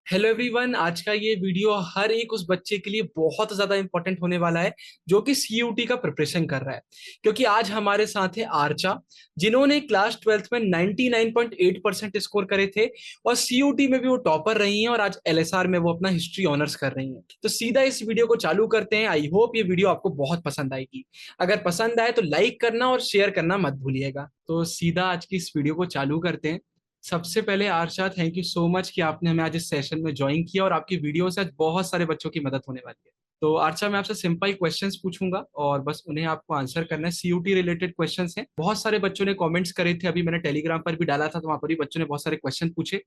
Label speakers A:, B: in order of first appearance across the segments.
A: Hello everyone, आज का ये वीडियो हर एक उस बच्चे के लिए बहुत ज्यादा इंपॉर्टेंट होने वाला है जो कि सीयूटी का प्रिपरेशन कर रहा है। क्योंकि आज हमारे साथ है आर्चा, जिन्होंने क्लास 12th में 99.8% स्कोर करे थे और सीयूटी में भी वो टॉपर रही हैं और आज एलएसआर में वो अपना हिस्ट्री ऑनर्स कर रही हैं। तो सीधा इस वीडियो को चालू करते हैं। आई होप ये वीडियो आपको बहुत पसंद आएगी। अगर पसंद आए तो लाइक करना और शेयर करना मत भूलिएगा। तो सीधा आज की इस वीडियो को चालू करते हैं। सबसे पहले आरशा, थैंक यू सो मच कि आपने हमें आज इस सेशन में ज्वाइन किया और आपकी वीडियो से आज बहुत सारे बच्चों की मदद होने वाली है। तो आरशा, मैं आपसे सिंपल क्वेश्चंस पूछूंगा और बस उन्हें आपको आंसर करना है। सीयूटी रिलेटेड क्वेश्चंस हैं। बहुत सारे बच्चों ने कमेंट्स करे थे, अभी मैंने टेलीग्राम पर भी डाला था तो वहां पर भी बच्चों ने बहुत सारे क्वेश्चन पूछे।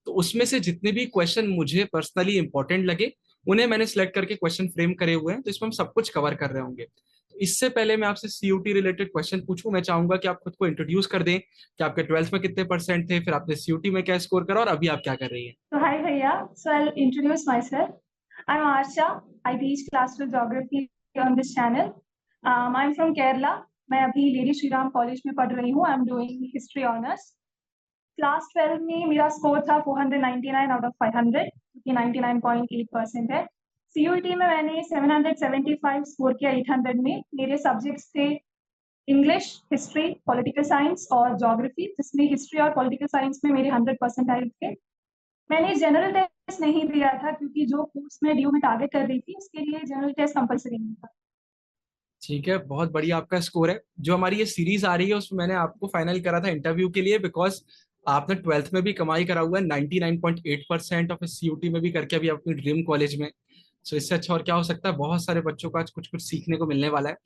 A: तो उसमें से जितने भी क्वेश्चन मुझे पर्सनली इंपॉर्टेंट लगे उन्हें मैंने सिलेक्ट करके क्वेश्चन फ्रेम करे हुए हैं। तो इसमें हम सब कुछ कवर कर रहे होंगे। तो इससे पहले मैं आपसे सीयूटी रिलेटेड क्वेश्चन पूछूं, मैं चाहूंगा कि आप खुद को इंट्रोड्यूस कर दें कि आपके 12th में कितने परसेंट थे, फिर आपने सीयूटी में क्या स्कोर करा और अभी आप क्या कर रही हैं।
B: So hi Bhaiya, so I'll introduce myself. I'm Arsha. I teach class 12 geography on this channel. I'm from Kerala. मैं अभी लेडी श्री राम कॉलेज में पढ़ रही हूँ. I'm doing history honors. Class 12 में मेरा स्कोर था 499 आउट ऑफ 500, क्योंकि 99.8% है. सीयूटी में मैंने 775 स्कोर किया 800 में. मेरे सब्जेक्ट्स थे इंग्लिश, हिस्ट्री, पॉलिटिकल साइंस और ज्योग्राफी, जिसमें हिस्ट्री और पॉलिटिकल साइंस में मेरे 100% आए थे. मैंने जनरल टेस्ट नहीं दिया था क्योंकि जो कोर्स में ड्यू में टारगेट कर रही थी उसके लिए जनरल टेस्ट कंपलसरी नहीं था.
A: ठीक है, बहुत बढ़िया आपका स्कोर है। जो हमारी ये सीरीज आ रही है उसमें मैंने आपको फाइनल करा था इंटरव्यू के लिए, बिकॉज आपने 12th में भी कमाई करा हुआ है 99.8% और फिर सीयूटी में भी करके अभी अपनी ड्रीम कॉलेज में। सो इससे अच्छा और क्या हो सकता है। बहुत सारे बच्चों को आज कुछ कुछ सीखने को मिलने वाला है।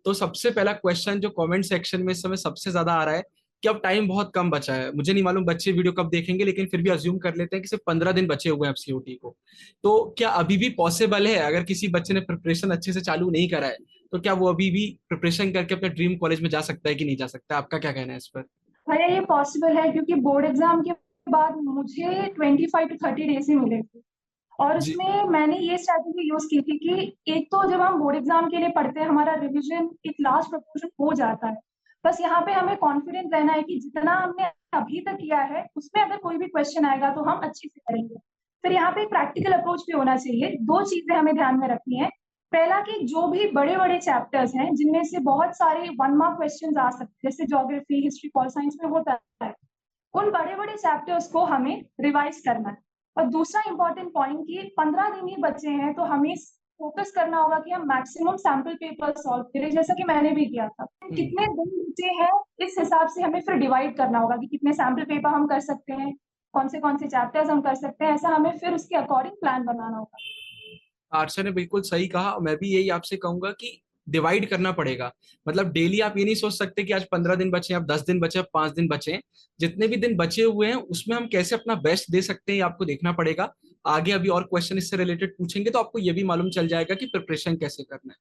A: तो सबसे पहला क्वेश्चन जो कमेंट सेक्शन में इस समय सबसे ज्यादा आ रहा है कि अब टाइम बहुत कम बचा है। मुझे नहीं मालूम बच्चे वीडियो कब देखेंगे, लेकिन फिर भी अज्यूम कर लेते हैं कि सिर्फ 15 दिन बचे हुए हैं अब सीयूटी को। तो क्या अभी भी पॉसिबल है, अगर किसी बच्चे ने प्रिपरेशन अच्छे से चालू नहीं करा है तो क्या वो अभी भी प्रिपरेशन करके अपने ड्रीम कॉलेज में जा सकता है कि नहीं जा सकता? आपका क्या कहना है इस पर?
B: भैया ये पॉसिबल है क्योंकि बोर्ड एग्जाम के बाद मुझे 25 to 30 डेज ही मिले थे. और
A: जी।
B: उसमें मैंने ये स्ट्रैटेजी यूज की थी कि एक तो जब हम बोर्ड एग्जाम के लिए पढ़ते हैं हमारा रिवीजन एक लार्ज प्रोपोर्शन हो जाता है. बस यहाँ पे हमें कॉन्फिडेंट रहना है कि जितना हमने अभी तक किया है उसमें अगर कोई भी क्वेश्चन आएगा तो हम अच्छे से करेंगे. फिर यहाँ पे एक प्रैक्टिकल अप्रोच भी होना चाहिए. दो चीजें हमें ध्यान में रखनी है. पहला कि जो भी बड़े बड़े चैप्टर्स हैं जिनमें से बहुत सारे 1 मार्क क्वेश्चन आ सकते हैं, जैसे ज्योग्राफी, हिस्ट्री, पॉल साइंस में होता है, उन बड़े बड़े चैप्टर्स को हमें रिवाइज करना है. और दूसरा इंपॉर्टेंट पॉइंट कि 15 दिन ही बचे हैं तो हमें फोकस करना होगा कि हम मैक्सिमम सैम्पल पेपर सॉल्व करें, जैसा कि मैंने भी किया था.
A: हम्म।
B: कितने दिन बचे हैं इस हिसाब से हमें फिर डिवाइड करना होगा कि कितने सैम्पल पेपर हम कर सकते हैं, कौन से चैप्टर्स हम कर सकते हैं. ऐसा हमें फिर उसके अकॉर्डिंग प्लान बनाना होगा.
A: आरसा ने बिल्कुल सही कहा। मैं भी यही आपसे कहूंगा कि डिवाइड करना पड़ेगा। मतलब डेली आप ये नहीं सोच सकते कि आज 15 दिन बचे, अब 10 दिन बचे, अब 5 दिन बचे। जितने भी दिन बचे हुए हैं उसमें हम कैसे अपना बेस्ट दे सकते हैं ये आपको देखना पड़ेगा। आगे अभी और क्वेश्चन इससे रिलेटेड पूछेंगे तो आपको ये भी मालूम चल जाएगा कि प्रिपरेशन कैसे करना है।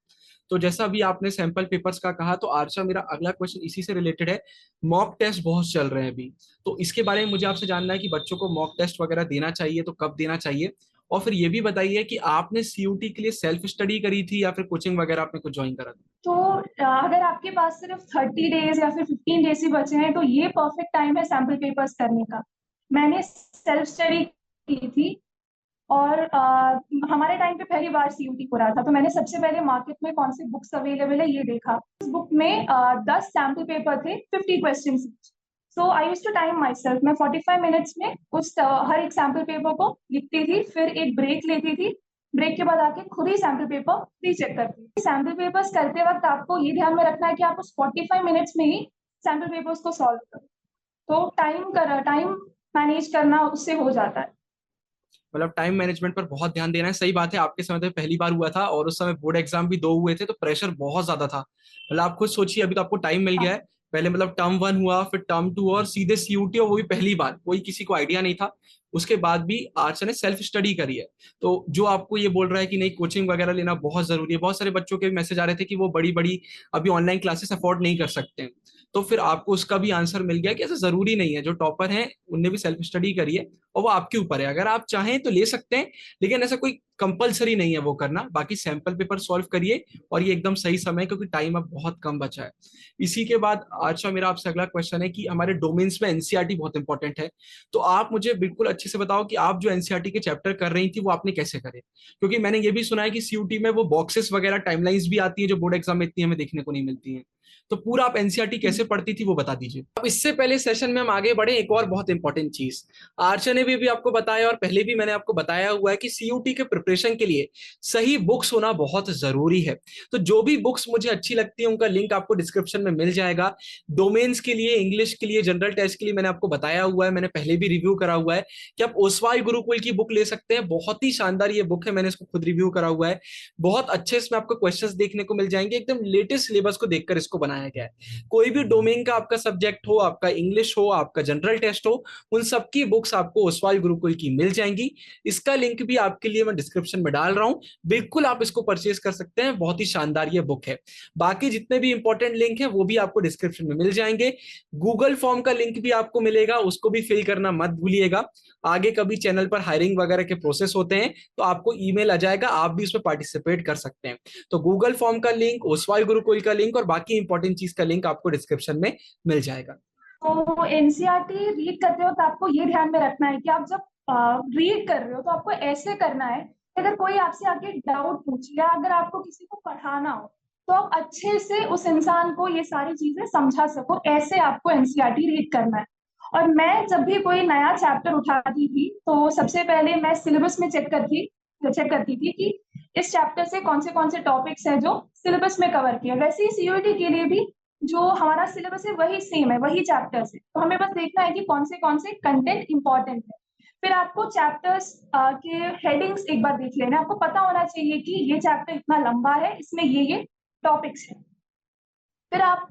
A: तो जैसा अभी आपने सैंपल पेपर्स का कहा, तो आरसा मेरा अगला क्वेश्चन इसी से रिलेटेड है। मॉक टेस्ट बहुत चल रहे हैं अभी, तो इसके बारे में मुझे आपसे जानना है कि बच्चों को मॉक टेस्ट वगैरह देना चाहिए तो कब देना चाहिए। और फिर ये भी बताइए कि आपने सीयूटी के लिए सेल्फ स्टडी करी थी या फिर कोचिंग वगैरह आपने कुछ ज्वाइन करा था?
B: तो अगर आपके पास सिर्फ 30 डेज या फिर 15 डेज ही बचे हैं तो ये परफेक्ट टाइम है सैम्पल पेपर्स करने का. मैंने सेल्फ स्टडी की थी और हमारे टाइम पे पहली बार सीयूटी हो रहा था, तो मैंने सबसे पहले मार्केट में कौन सी बुक्स अवेलेबल है ये देखा. उस बुक में 10 सैम्पल पेपर थे, 50 question. So I use to time myself. मैं 45 मिनट्स में उस हर एक सैम्पल पेपर को लिखती थी, फिर एक ब्रेक लेती थी. ब्रेक के बाद आके खुद ही सैम्पल पेपर रीचेक करती थी. सैम्पल पेपर्स करते वक्त आपको ये ध्यान में रखना है कि आप उस 45 मिनट्स में ही सैम्पल पेपर्स को सॉल्व करो. तो टाइम मैनेज करना उससे हो जाता है.
A: मतलब टाइम मैनेजमेंट पर बहुत ध्यान देना है। सही बात है, आपके समय तो पहली बार हुआ था और उस समय बोर्ड एग्जाम भी दो हुए थे तो प्रेशर बहुत ज्यादा था। मतलब आप खुद सोचिए, अभी तो आपको टाइम मिल गया है। पहले मतलब टर्म 1 हुआ, फिर टर्म 2 और सीधे सीयूटी, और वो भी पहली बार, कोई किसी को आइडिया नहीं था। उसके बाद भी आर्ट्स ने सेल्फ स्टडी करी है। तो जो आपको ये बोल रहा है कि नहीं कोचिंग वगैरह लेना बहुत जरूरी है, बहुत सारे बच्चों के मैसेज आ रहे थे कि वो बड़ी बड़ी अभी ऑनलाइन क्लासेस अफोर्ड नहीं कर सकते हैं। तो फिर आपको उसका भी आंसर मिल गया कि ऐसा जरूरी नहीं है। जो टॉपर हैं उनने भी सेल्फ स्टडी करी है और वो आपके ऊपर है, अगर आप चाहें तो ले सकते हैं, लेकिन ऐसा कोई कंपलसरी नहीं है वो करना। बाकी सैंपल पेपर सॉल्व करिए और ये एकदम सही समय है क्योंकि टाइम अब बहुत कम बचा है। इसी के बाद अच्छा, मेरा आपसे अगला क्वेश्चन है कि हमारे डोमेन्स में एनसीईआरटी बहुत इंपॉर्टेंट है। तो आप मुझे बिल्कुल अच्छे से बताओ कि आप जो एनसीईआरटी के चैप्टर कर रही थी वो आपने कैसे करे, क्योंकि मैंने ये भी सुना है कि सीयूटी में वो बॉक्सेस वगैरह टाइमलाइंस भी आती है जो बोर्ड एग्जाम में इतनी हमें देखने को नहीं मिलती है। तो पूरा आप एनसीईआरटी कैसे पढ़ती थी वो बता दीजिए। अब इससे पहले सेशन में हम आगे बढ़े, एक और बहुत इंपॉर्टेंट चीज आर्चा ने भी आपको बताया और पहले भी मैंने आपको बताया हुआ है कि सीयूटी के प्रिपरेशन के लिए सही बुक्स होना बहुत जरूरी है। तो जो भी बुक्स मुझे अच्छी लगती है उनका लिंक आपको डिस्क्रिप्शन में मिल जाएगा। डोमेन्स के लिए, इंग्लिश के लिए, जनरल टेस्ट के लिए मैंने आपको बताया हुआ है, मैंने पहले भी रिव्यू करा हुआ है कि आप ओसवाई गुरुकुल की बुक ले सकते हैं। बहुत ही शानदार ये बुक है, मैंने इसको खुद रिव्यू करा हुआ है। बहुत अच्छे इसमें आपको क्वेश्चंस देखने को मिल जाएंगे, एकदम लेटेस्ट सिलेबस को देखकर इसको बनाया गया है। कोई भी डोमेन का आपका सब्जेक्ट हो, आपका इंग्लिश हो, आपका जनरल टेस्ट हो, उन सबकी बुक्स आपको ओसवाई गुरुकुल की मिल जाएंगी। इसका लिंक भी आपके लिए मैं डिस्क्रिप्शन में डाल रहा हूं, बिल्कुल आप इसको परचेज कर सकते हैं। बहुत ही शानदार ये बुक है। बाकी जितने भी इंपॉर्टेंट लिंक है वो भी आपको डिस्क्रिप्शन में मिल जाएंगे। गूगल फॉर्म का लिंक भी आपको मिलेगा, उसको भी फिल करना मत भूलिएगा। आगे कभी चैनल पर हायरिंग वगैरह के प्रोसेस होते हैं तो आपको ईमेल आ जाएगा, आप भी उसमें पार्टिसिपेट कर सकते हैं। तो गूगल फॉर्म का लिंक, ओसवाई गुरुकुल का लिंक और बाकी इंपॉर्टेंट चीज का लिंक आपको डिस्क्रिप्शन में मिल जाएगा।
B: तो एनसीईआरटी रीड करते हो तो आपको ये ध्यान में रखना है कि आप जब रीड कर रहे हो तो आपको ऐसे करना है, अगर कोई आपसे आके डाउट पूछे या अगर आपको किसी को पढ़ाना हो तो आप अच्छे से उस इंसान को ये सारी चीजें समझा सको, ऐसे आपको एनसीईआरटी रीड करना है। और मैं जब भी कोई नया चैप्टर उठाती थी तो सबसे पहले मैं सिलेबस में चेक करती थी कि इस चैप्टर से कौन से टॉपिक्स हैं जो सिलेबस में कवर किए। वैसे ही सीयूईटी के लिए भी जो हमारा सिलेबस है वही सेम है, वही चैप्टर्स है, तो हमें बस देखना है कि कौन से कंटेंट इंपॉर्टेंट है। फिर आपको चैप्टर्स के हेडिंग्स एक बार देख लेना, आपको पता होना चाहिए कि ये चैप्टर इतना लंबा है, इसमें ये टॉपिक्स है। फिर आप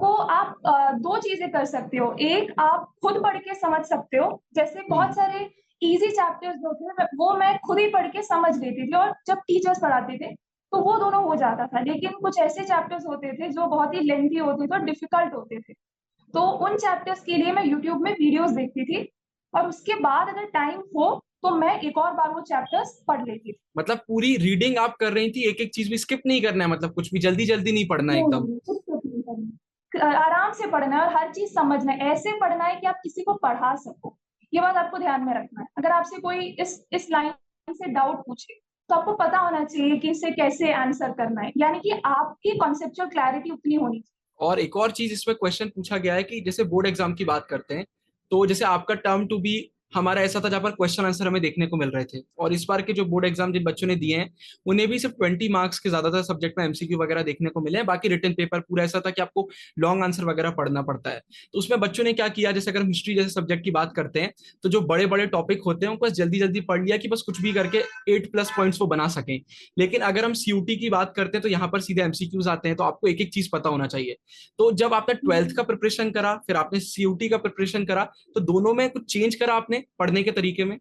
B: दो चीजें कर सकते हो, एक आप खुद पढ़ के समझ सकते हो, जैसे बहुत सारे इजी चैप्टर्स जो थे वो मैं खुद ही पढ़ के समझ लेती थी और जब टीचर्स पढ़ाते थे तो वो दोनों हो जाता था। लेकिन कुछ ऐसे चैप्टर्स होते थे जो बहुत ही लेंथी होते थे और डिफिकल्ट होते थे, तो उन चैप्टर्स के लिए मैं यूट्यूब में वीडियोस देखती थी और उसके बाद अगर टाइम हो तो मैं एक और बार वो चैप्टर्स पढ़ लेती थी।
A: मतलब पूरी रीडिंग आप कर रही थी, एक एक चीज भी स्किप नहीं करना है, मतलब कुछ भी जल्दी जल्दी नहीं पढ़ना है एकदम।
B: नहीं, कुछ नहीं करना, आराम से पढ़ना है और हर चीज समझना है, ऐसे पढ़ना है कि आप किसी को पढ़ा सको। ये बात आपको ध्यान में रखना है। अगर आपसे कोई इस लाइन से डाउट पूछे तो आपको पता होना चाहिए कि इसे कैसे आंसर करना है, यानी कि आपकी कॉन्सेप्चुअल क्लैरिटी उतनी होनी चाहिए।
A: और एक और चीज इसमें क्वेश्चन पूछा गया है कि जैसे बोर्ड एग्जाम की बात करते हैं, तो जैसे आपका टर्म टू बी हमारा ऐसा था जहाँ पर क्वेश्चन आंसर हमें देखने को मिल रहे थे, और इस बार के जो बोर्ड एग्जाम जिन बच्चों ने दिए हैं उन्हें भी सिर्फ 20 मार्क्स के ज्यादातर सब्जेक्ट में एमसीक्यू वगैरह देखने को मिले हैं। बाकी रिटन पेपर पूरा ऐसा था कि आपको लॉन्ग आंसर वगैरह पढ़ना पड़ता है। तो उसमें बच्चों ने क्या किया, जैसे अगर हम हिस्ट्री जैसे सब्जेक्ट की बात करते हैं तो जो बड़े बड़े टॉपिक होते हैं उनको जल्दी जल्दी पढ़ लिया कि बस कुछ भी करके 8+ पॉइंट्स वो बना सकें। लेकिन अगर हम सीयूटी की बात करते हैं तो यहाँ पर सीधे एमसीक्यूज आते हैं, तो आपको एक एक चीज पता होना चाहिए। तो जब आपने ट्वेल्थ का प्रिपरेशन करा, फिर आपने सीयूटी का प्रिपरेशन करा, तो दोनों में कुछ चेंज करा आपने पढ़ने के तरीके में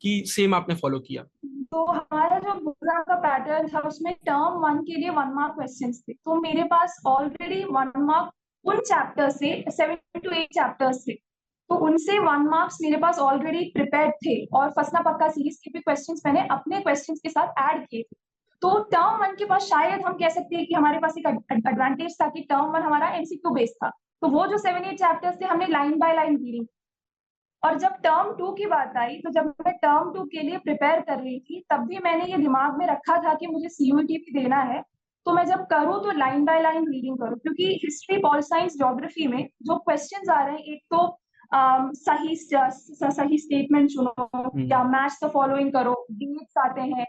A: कि सेम आपने फॉलो किया?
B: तो हमारा जो एग्जाम का पैटर्न था उसमें टर्म 1 के लिए 1 मार्क क्वेश्चंस थे, तो मेरे पास ऑलरेडी 1 मार्क उन चैप्टर से 7 to 8 चैप्टर्स थे, तो उनसे 1 मार्क्स मेरे पास ऑलरेडी प्रिपेयर्ड थे और फसना पक्का सीरीज के भी क्वेश्चंस मैंने अपने क्वेश्चंस के साथ ऐड किए थे। तो टर्म 1 के पास शायद हम कह सकते हैं कि हमारे पास एक एडवांटेज था कि टर्म 1 हमारा एमसीक्यू बेस्ड था, तो वो जो 7-8 चैप्टर्स थे हमने लाइन बाय लाइन रीडिंग। और जब टर्म 2 की बात आई तो जब मैं टर्म 2 के लिए प्रिपेयर कर रही थी तब भी मैंने ये दिमाग में रखा था कि मुझे सीयूईटी भी देना है, तो मैं जब करूँ तो लाइन बाय लाइन रीडिंग करूँ, क्योंकि हिस्ट्री, पॉल साइंस, ज्योग्राफी में जो क्वेश्चंस आ रहे हैं, एक तो सही स्टेटमेंट चुनो या मैच द फॉलोइंग करो, डेट्स आते हैं,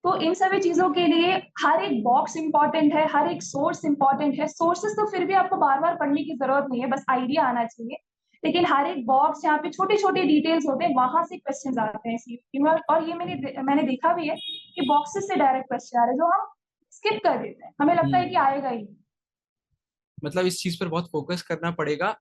B: तो इन सभी चीजों के लिए हर एक बॉक्स इंपॉर्टेंट है, हर एक सोर्स इंपॉर्टेंट है। सोर्सेस तो फिर भी आपको बार बार पढ़ने की जरूरत नहीं है, बस आइडिया आना चाहिए, लेकिन हर एक बॉक्स जहाँ पे छोटे छोटे डिटेल्स होते हैं वहां से क्वेश्चंस आते हैं सीयूईटी में। और ये मैंने देखा भी है कि बॉक्सेस से डायरेक्ट क्वेश्चन आ रहे हैं जो हम स्किप कर देते हैं, हमें लगता है कि आएगा ही।
A: मतलब इस चीज पर बहुत फोकस करना पड़ेगा।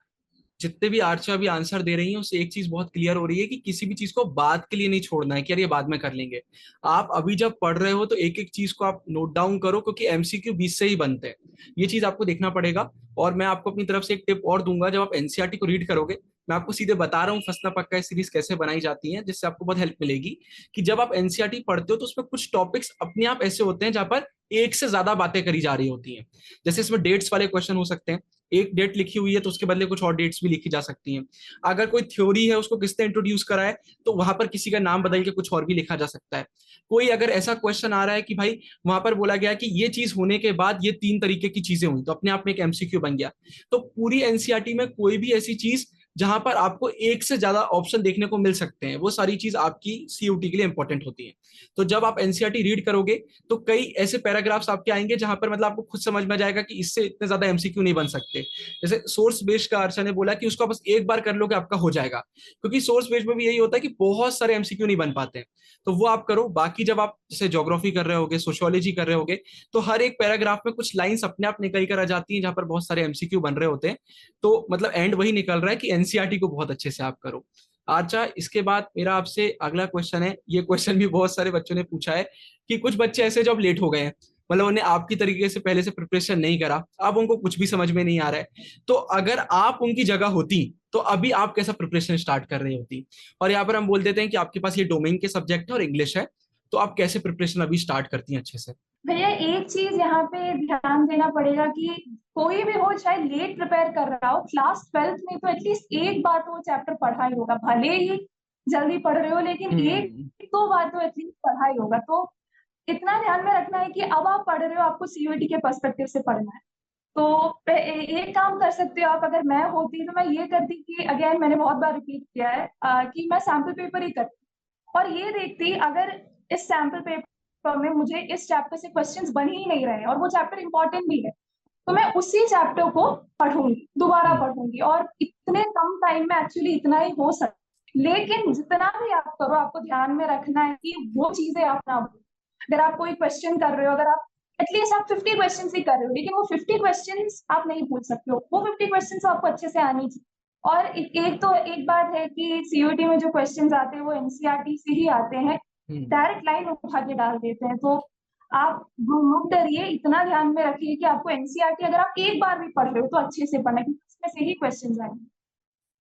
A: जितने भी आर्चा अभी आंसर दे रही हैं उससे एक चीज बहुत क्लियर हो रही है कि किसी भी चीज को बाद के लिए नहीं छोड़ना है कि यार ये बाद में कर लेंगे। आप अभी जब पढ़ रहे हो तो एक एक चीज को आप नोट डाउन करो, क्योंकि एमसीक्यू 20 से ही बनते हैं, ये चीज आपको देखना पड़ेगा। और मैं आपको अपनी तरफ से एक टिप और दूंगा, जब आप एनसीईआरटी को रीड करोगे, मैं आपको सीधे बता रहा हूँ फसना पक्का सीरीज कैसे बनाई जाती है, जिससे आपको बहुत हेल्प मिलेगी। कि जब आप एनसीईआरटी पढ़ते हो तो उसमें कुछ टॉपिक्स अपने आप ऐसे होते हैं जहां पर एक से ज्यादा बातें करी जा रही होती हैं। जैसे इसमें डेट्स वाले क्वेश्चन हो सकते हैं, एक डेट लिखी हुई है तो उसके बदले कुछ और डेट्स भी लिखी जा सकती हैं। अगर कोई थ्योरी है उसको किसने इंट्रोड्यूस करा है तो वहां पर किसी का नाम बदल के कुछ और भी लिखा जा सकता है। कोई अगर ऐसा क्वेश्चन आ रहा है कि भाई वहां पर बोला गया कि ये चीज होने के बाद ये 3 तरीके की चीजें हुई, तो अपने आप में एक एमसीक्यू बन गया। तो पूरी एनसीईआरटी में कोई भी ऐसी चीज जहां पर आपको एक से ज्यादा ऑप्शन देखने को मिल सकते हैं, वो सारी चीज आपकी सीयूटी के लिए इंपॉर्टेंट होती है। तो जब आप एनसीईआरटी रीड करोगे तो कई ऐसे पैराग्राफ्स आपके आएंगे जहां पर मतलब आपको खुद समझ में आ जाएगा कि इससे इतने ज्यादा एमसीक्यू नहीं बन सकते। जैसे सोर्स बेस्ड का अर्चना ने बोला कि उसको बस एक बार कर लो कि आपका हो जाएगा, क्योंकि सोर्स बेस्ड में भी यही होता है कि बहुत सारे एमसीक्यू नहीं बन पाते हैं। तो वो आप करो। बाकी जब आप जैसे ज्योग्राफी कर रहे होगे, सोशियोलॉजी कर रहे होगे, तो हर एक पैराग्राफ में कुछ लाइंस अपने आप निकल कर आ जाती हैं जहां पर बहुत सारे एमसीक्यू बन रहे होते हैं। तो मतलब एंड वही निकल रहा है कि एनसीईआरटी को बहुत अच्छे से आप करो। अच्छा, इसके बाद मेरा आपसे अगला क्वेश्चन है, ये क्वेश्चन भी बहुत सारे बच्चों ने पूछा है कि कुछ बच्चे ऐसे जो अब लेट हो गए हैं, मतलब उन्हें आपकी तरीके से पहले से प्रिपरेशन नहीं करा, अब उनको कुछ भी समझ में नहीं आ रहा है, तो अगर आप उनकी जगह होती तो अभी आप कैसा प्रिपरेशन स्टार्ट कर रही होती? और यहाँ पर हम बोल देते हैं कि आपके पास ये डोमेन के सब्जेक्ट है और इंग्लिश है, तो आप कैसे प्रिपरेशन अभी स्टार्ट करती हैं अच्छे से?
B: भैया एक चीज यहाँ पे ध्यान देना पड़ेगा कि कोई भी हो चाहे लेट प्रिपेयर कर रहा हो, क्लास 12th में तो एटलीस्ट एक बार तो चैप्टर पढ़ा ही होगा, भले ही जल्दी पढ़ रहे हो लेकिन एक
A: हम्म।
B: दो बार तो एटलीस्ट पढ़ा ही होगा। तो इतना ध्यान में रखना है कि अब आप पढ़ रहे हो, आपको सीयूईटी के पर्सपेक्टिव से पढ़ना है। तो एक काम कर सकते हो आप, अगर मैं होती तो मैं ये करती कि अगेन मैंने बहुत बार रिपीट किया है कि मैं सैम्पल पेपर ही करती और ये देखती अगर इस सैम्पल पेपर में मुझे इस चैप्टर से क्वेश्चंस बन ही नहीं रहे और वो चैप्टर इंपॉर्टेंट भी है, तो मैं उसी चैप्टर को पढ़ूंगी, दोबारा
A: हम्म।
B: पढ़ूंगी। और इतने कम टाइम में एक्चुअली इतना ही हो सकता है, लेकिन जितना भी आप करो आपको ध्यान में रखना है कि वो चीजें आप ना भूलो। अगर आप कोई क्वेश्चन कर रहे हो, अगर आप एटलीस्ट आप 50 क्वेश्चन ही कर रहे हो, लेकिन वो 50 क्वेश्चन आप नहीं भूल सकते हो, वो 50 क्वेश्चन आपको अच्छे से आनी चाहिए। और एक बात है कि सीयूटी में जो क्वेश्चंस आते हैं वो एनसीईआरटी से ही आते हैं,
A: हम्म।
B: डायरेक्ट लाइन उठा के डाल देते हैं। तो आप मत डरिए, इतना ध्यान में रखिए कि आपको एनसीईआरटी अगर आप एक बार भी पढ़ रहे हो तो अच्छे से पढ़ना, क्योंकि उसमें से ही क्वेश्चंस आएंगे।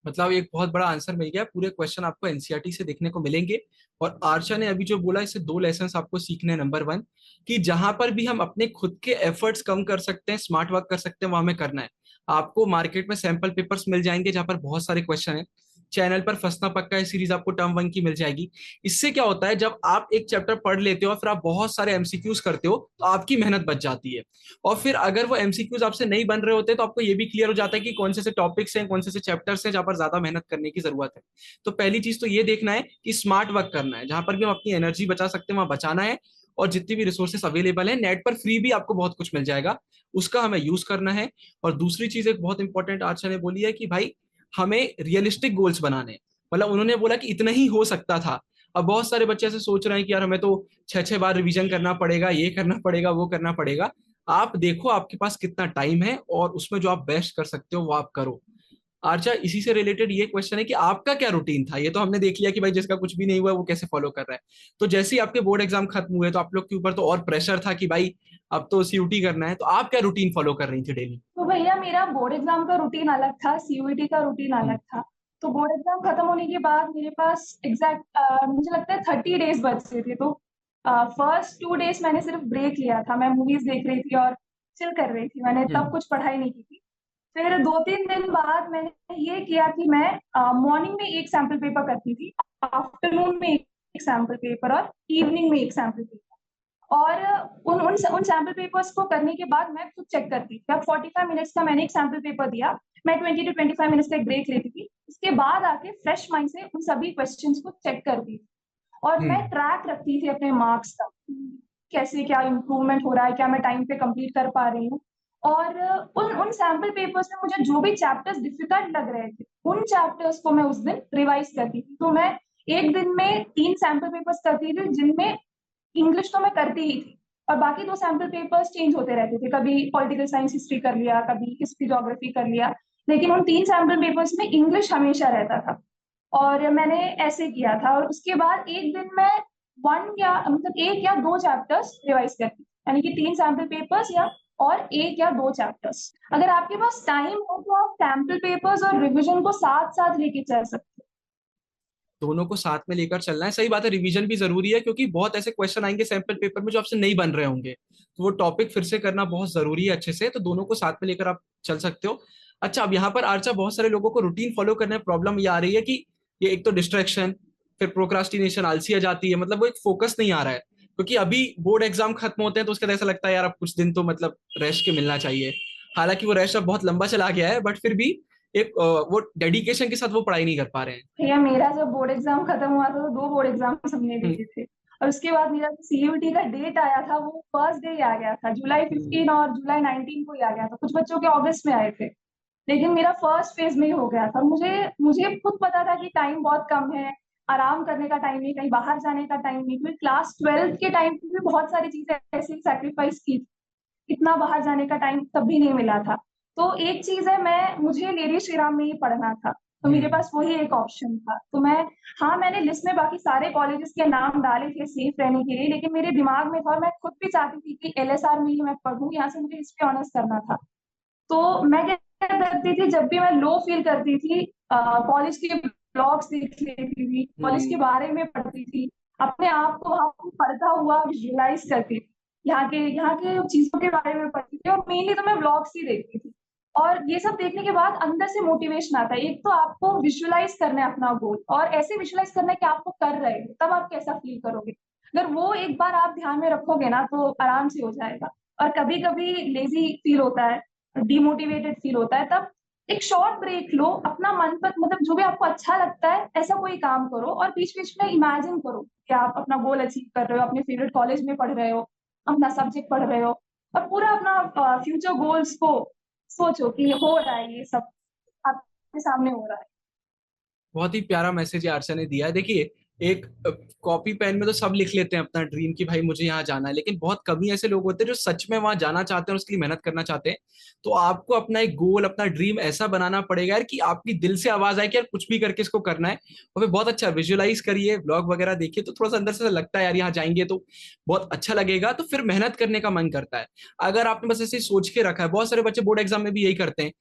A: मतलब एक बहुत बड़ा आंसर मिल गया, पूरे क्वेश्चन आपको एनसीईआरटी से देखने को मिलेंगे। और आर्चा ने अभी जो बोला, इससे दो लेसन्स आपको सीखने हैं। नंबर वन, कि जहां पर भी हम अपने खुद के एफर्ट्स कम कर सकते हैं, स्मार्ट वर्क कर सकते हैं, वहां हमें करना है। आपको मार्केट में सैंपल पेपर्स मिल जाएंगे जहां पर बहुत सारे क्वेश्चन है। चैनल पर फंसना पक्का है सीरीज आपको टर्म वन की मिल जाएगी। इससे क्या होता है, जब आप एक चैप्टर पढ़ लेते हो और फिर आप बहुत सारे एमसीक्यूज करते हो तो आपकी मेहनत बच जाती है। और फिर अगर वो एमसीक्यूज आपसे नहीं बन रहे होते तो आपको ये भी क्लियर हो जाता है कि कौन से टॉपिक्स हैं, कौन से चैप्टर्स हैं जहां पर ज्यादा मेहनत करने की जरूरत है। तो पहली चीज तो ये देखना है कि स्मार्ट वर्क करना है, जहां पर भी हम अपनी एनर्जी बचा सकते हैं वहां बचाना है। और जितनी भी रिसोर्सेस अवेलेबल है नेट पर फ्री भी आपको बहुत कुछ मिल जाएगा, उसका हमें यूज करना है। और दूसरी चीज एक बहुत इंपॉर्टेंट आर्चा ने बोली है कि भाई हमें रियलिस्टिक गोल्स बनाने हैं। मतलब उन्होंने बोला कि इतना ही हो सकता था। अब बहुत सारे बच्चे ऐसे सोच रहे हैं कि यार हमें तो 6-6 बार रिवीजन करना पड़ेगा, ये करना पड़ेगा, वो करना पड़ेगा। आप देखो आपके पास कितना टाइम है और उसमें जो आप बेस्ट कर सकते हो वो आप करो। आर्चा, इसी से रिलेटेड ये क्वेश्चन है कि आपका क्या रूटीन था? ये तो हमने देख लिया कि भाई जिसका कुछ भी नहीं हुआ वो कैसे फॉलो कर रहा है। तो जैसे ही आपके बोर्ड एग्जाम खत्म हुए तो आप लोग के ऊपर तो और प्रेशर था कि भाई अब तो सीयूटी करना है, तो आप क्या रूटीन फॉलो कर रही थी डेली?
B: तो भैया मेरा बोर्ड एग्जाम का रूटीन अलग था, सीयूईटी का रूटीन अलग था। तो बोर्ड एग्जाम खत्म होने के बाद मेरे पास एग्जैक्ट मुझे लगता है 30 डेज बचे थे। तो फर्स्ट 2 डेज मैंने सिर्फ ब्रेक लिया था, मैं मूवीज देख रही थी और चिल कर रही थी, मैंने तब
A: हम्म।
B: कुछ पढ़ाई नहीं की थी। फिर 2-3 दिन बाद मैंने ये किया कि मैं मॉर्निंग में एक सैम्पल पेपर करती थी, आफ्टरनून में एक सैम्पल पेपर और इवनिंग में एक सैम्पल पेपर। और उन सैम्पल पेपर्स को करने के बाद मैं खुद चेक करती थी। अब 45 मिनट्स का मैंने एक सैम्पल पेपर दिया, मैं 20 to 25 मिनट्स का एक ब्रेक लेती थी, उसके बाद आके फ्रेश माइंड से उन सभी क्वेश्चंस को चेक करती थी। और मैं
A: हम्म।
B: ट्रैक रखती थी अपने मार्क्स का, कैसे क्या इम्प्रूवमेंट हो रहा है, क्या मैं टाइम पे कंप्लीट कर पा रही हूँ। और उन उन सैम्पल पेपर्स में मुझे जो भी चैप्टर्स डिफिकल्ट लग रहे थे उन चैप्टर्स को मैं उस दिन रिवाइज करती थी। तो मैं एक दिन में 3 सैम्पल पेपर्स करती थी, जिनमें इंग्लिश तो मैं करती ही थी और बाकी 2 सैम्पल पेपर्स चेंज होते रहते थे, कभी पॉलिटिकल साइंस हिस्ट्री कर लिया, कभी हिस्ट्री ज्योग्राफी कर लिया, लेकिन उन 3 सैम्पल पेपर्स में इंग्लिश हमेशा रहता था। और मैंने ऐसे किया था और उसके बाद एक दिन में वन या मतलब एक या दो चैप्टर्स रिवाइज करती, यानी कि 3 सैम्पल पेपर्स या और एक या दो चैप्टर्स। अगर आपके पास टाइम हो तो आप सैम्पल पेपर्स और रिविजन को साथ साथ लेके चल सकते
A: दोनों को साथ में लेकर चलना है। सही बात है, रिवीजन भी जरूरी है, क्योंकि बहुत ऐसे क्वेश्चन आएंगे सैंपल पेपर में जो आपसे नहीं बन रहे होंगे, तो वो टॉपिक फिर से करना बहुत जरूरी है अच्छे से। तो दोनों को साथ में लेकर आप चल सकते हो। अच्छा, अब यहाँ पर आर्चा बहुत सारे लोगों को रूटीन फॉलो करने में प्रॉब्लम ये आ रही है कि ये एक तो डिस्ट्रैक्शन, फिर प्रोक्रास्टिनेशन, आलसी आ जाती है, मतलब वो एक फोकस नहीं आ रहा है। क्योंकि अभी बोर्ड एग्जाम खत्म होते हैं तो उसके बाद ऐसा लगता है यार अब कुछ दिन तो मतलब रेस्ट के मिलना चाहिए। हालांकि वो रेस्ट अब बहुत लंबा चला गया है, बट फिर भी एक वो डेडिकेशन के साथ वो पढ़ाई नहीं कर पा रहे हैं।
B: भैया मेरा जब बोर्ड एग्जाम खत्म हुआ था तो 2 बोर्ड एग्जाम हमने
A: हम्म।
B: दिए थे, और उसके बाद मेरा सीयूटी का डेट आया था वो फर्स्ट डे ही आ गया था, जुलाई
A: हम्म।
B: 15 और जुलाई 19 को ही आ गया था। कुछ बच्चों के अगस्त में आए थे, लेकिन मेरा फर्स्ट फेज में ही हो गया था। मुझे मुझे खुद पता था कि टाइम बहुत कम है, आराम करने का टाइम नहीं, कहीं बाहर जाने का टाइम नहीं, क्योंकि क्लास 12th के टाइम पे भी बहुत सारी चीजें ऐसे ही सैक्रिफाइस की, इतना बाहर जाने का टाइम तब भी नहीं मिला था। तो एक चीज है, मैं मुझे लेडी श्रीराम में ही पढ़ना था, तो मेरे पास वही एक ऑप्शन था। तो मैं, हाँ मैंने लिस्ट में बाकी सारे कॉलेजेस के नाम डाले थे सेफ रहने के लिए, लेकिन मेरे दिमाग में था और मैं खुद भी चाहती थी कि एलएसआर में ही मैं पढ़ूं, यहाँ से मुझे हिस्ट्री ऑनर्स करना था। तो मैं क्या करती थी, जब भी मैं लो फील करती थी, कॉलेज के ब्लॉग्स देख लेती थी, कॉलेज के
A: हम्म।
B: बारे में पढ़ती थी, अपने आप को वहां पर पढ़ता हुआ विजुअलाइज करती थी, यहाँ के चीजों के बारे में पढ़ती थी, और मेनली तो मैं ब्लॉग्स ही देखती थी। और ये सब देखने के बाद अंदर से मोटिवेशन आता है। एक तो आपको विजुअलाइज करना है अपना गोल, और ऐसे विजुअलाइज करना है कि आपको कर रहे हो, तब आप कैसा फील करोगे। अगर वो एक बार आप ध्यान में रखोगे ना तो आराम से हो जाएगा। और कभी कभी लेजी फील होता है, डिमोटिवेटेड फील होता है, तब एक शॉर्ट ब्रेक लो, अपना मन पर मतलब जो भी आपको अच्छा लगता है ऐसा कोई काम करो, और बीच बीच में इमेजिन करो कि आप अपना गोल अचीव कर रहे हो, अपने फेवरेट कॉलेज में पढ़ रहे हो, अपना सब्जेक्ट पढ़ रहे हो, और पूरा अपना फ्यूचर गोल्स को सोचो कि हो रहा है, ये सब आपके सामने हो रहा है।
A: बहुत ही प्यारा मैसेज आर्चा ने दिया है। देखिए, एक कॉपी पेन में तो सब लिख लेते हैं अपना ड्रीम कि भाई मुझे यहाँ जाना है, लेकिन बहुत कम ही ऐसे लोग होते हैं जो सच में वहां जाना चाहते हैं और उसके लिए मेहनत करना चाहते हैं। तो आपको अपना एक गोल, अपना ड्रीम ऐसा बनाना पड़ेगा यार कि आपकी दिल से आवाज आए कि यार कुछ भी करके इसको करना है। और फिर बहुत अच्छा विजुअलाइज करिए, ब्लॉग वगैरह देखिए, तो थोड़ा सा अंदर से लगता है यार यहाँ जाएंगे तो बहुत अच्छा लगेगा, तो फिर मेहनत करने का मन करता है। अगर आपने बस ऐसे सोच के रखा है, बहुत सारे बच्चे बोर्ड एग्जाम में भी यही करते हैं।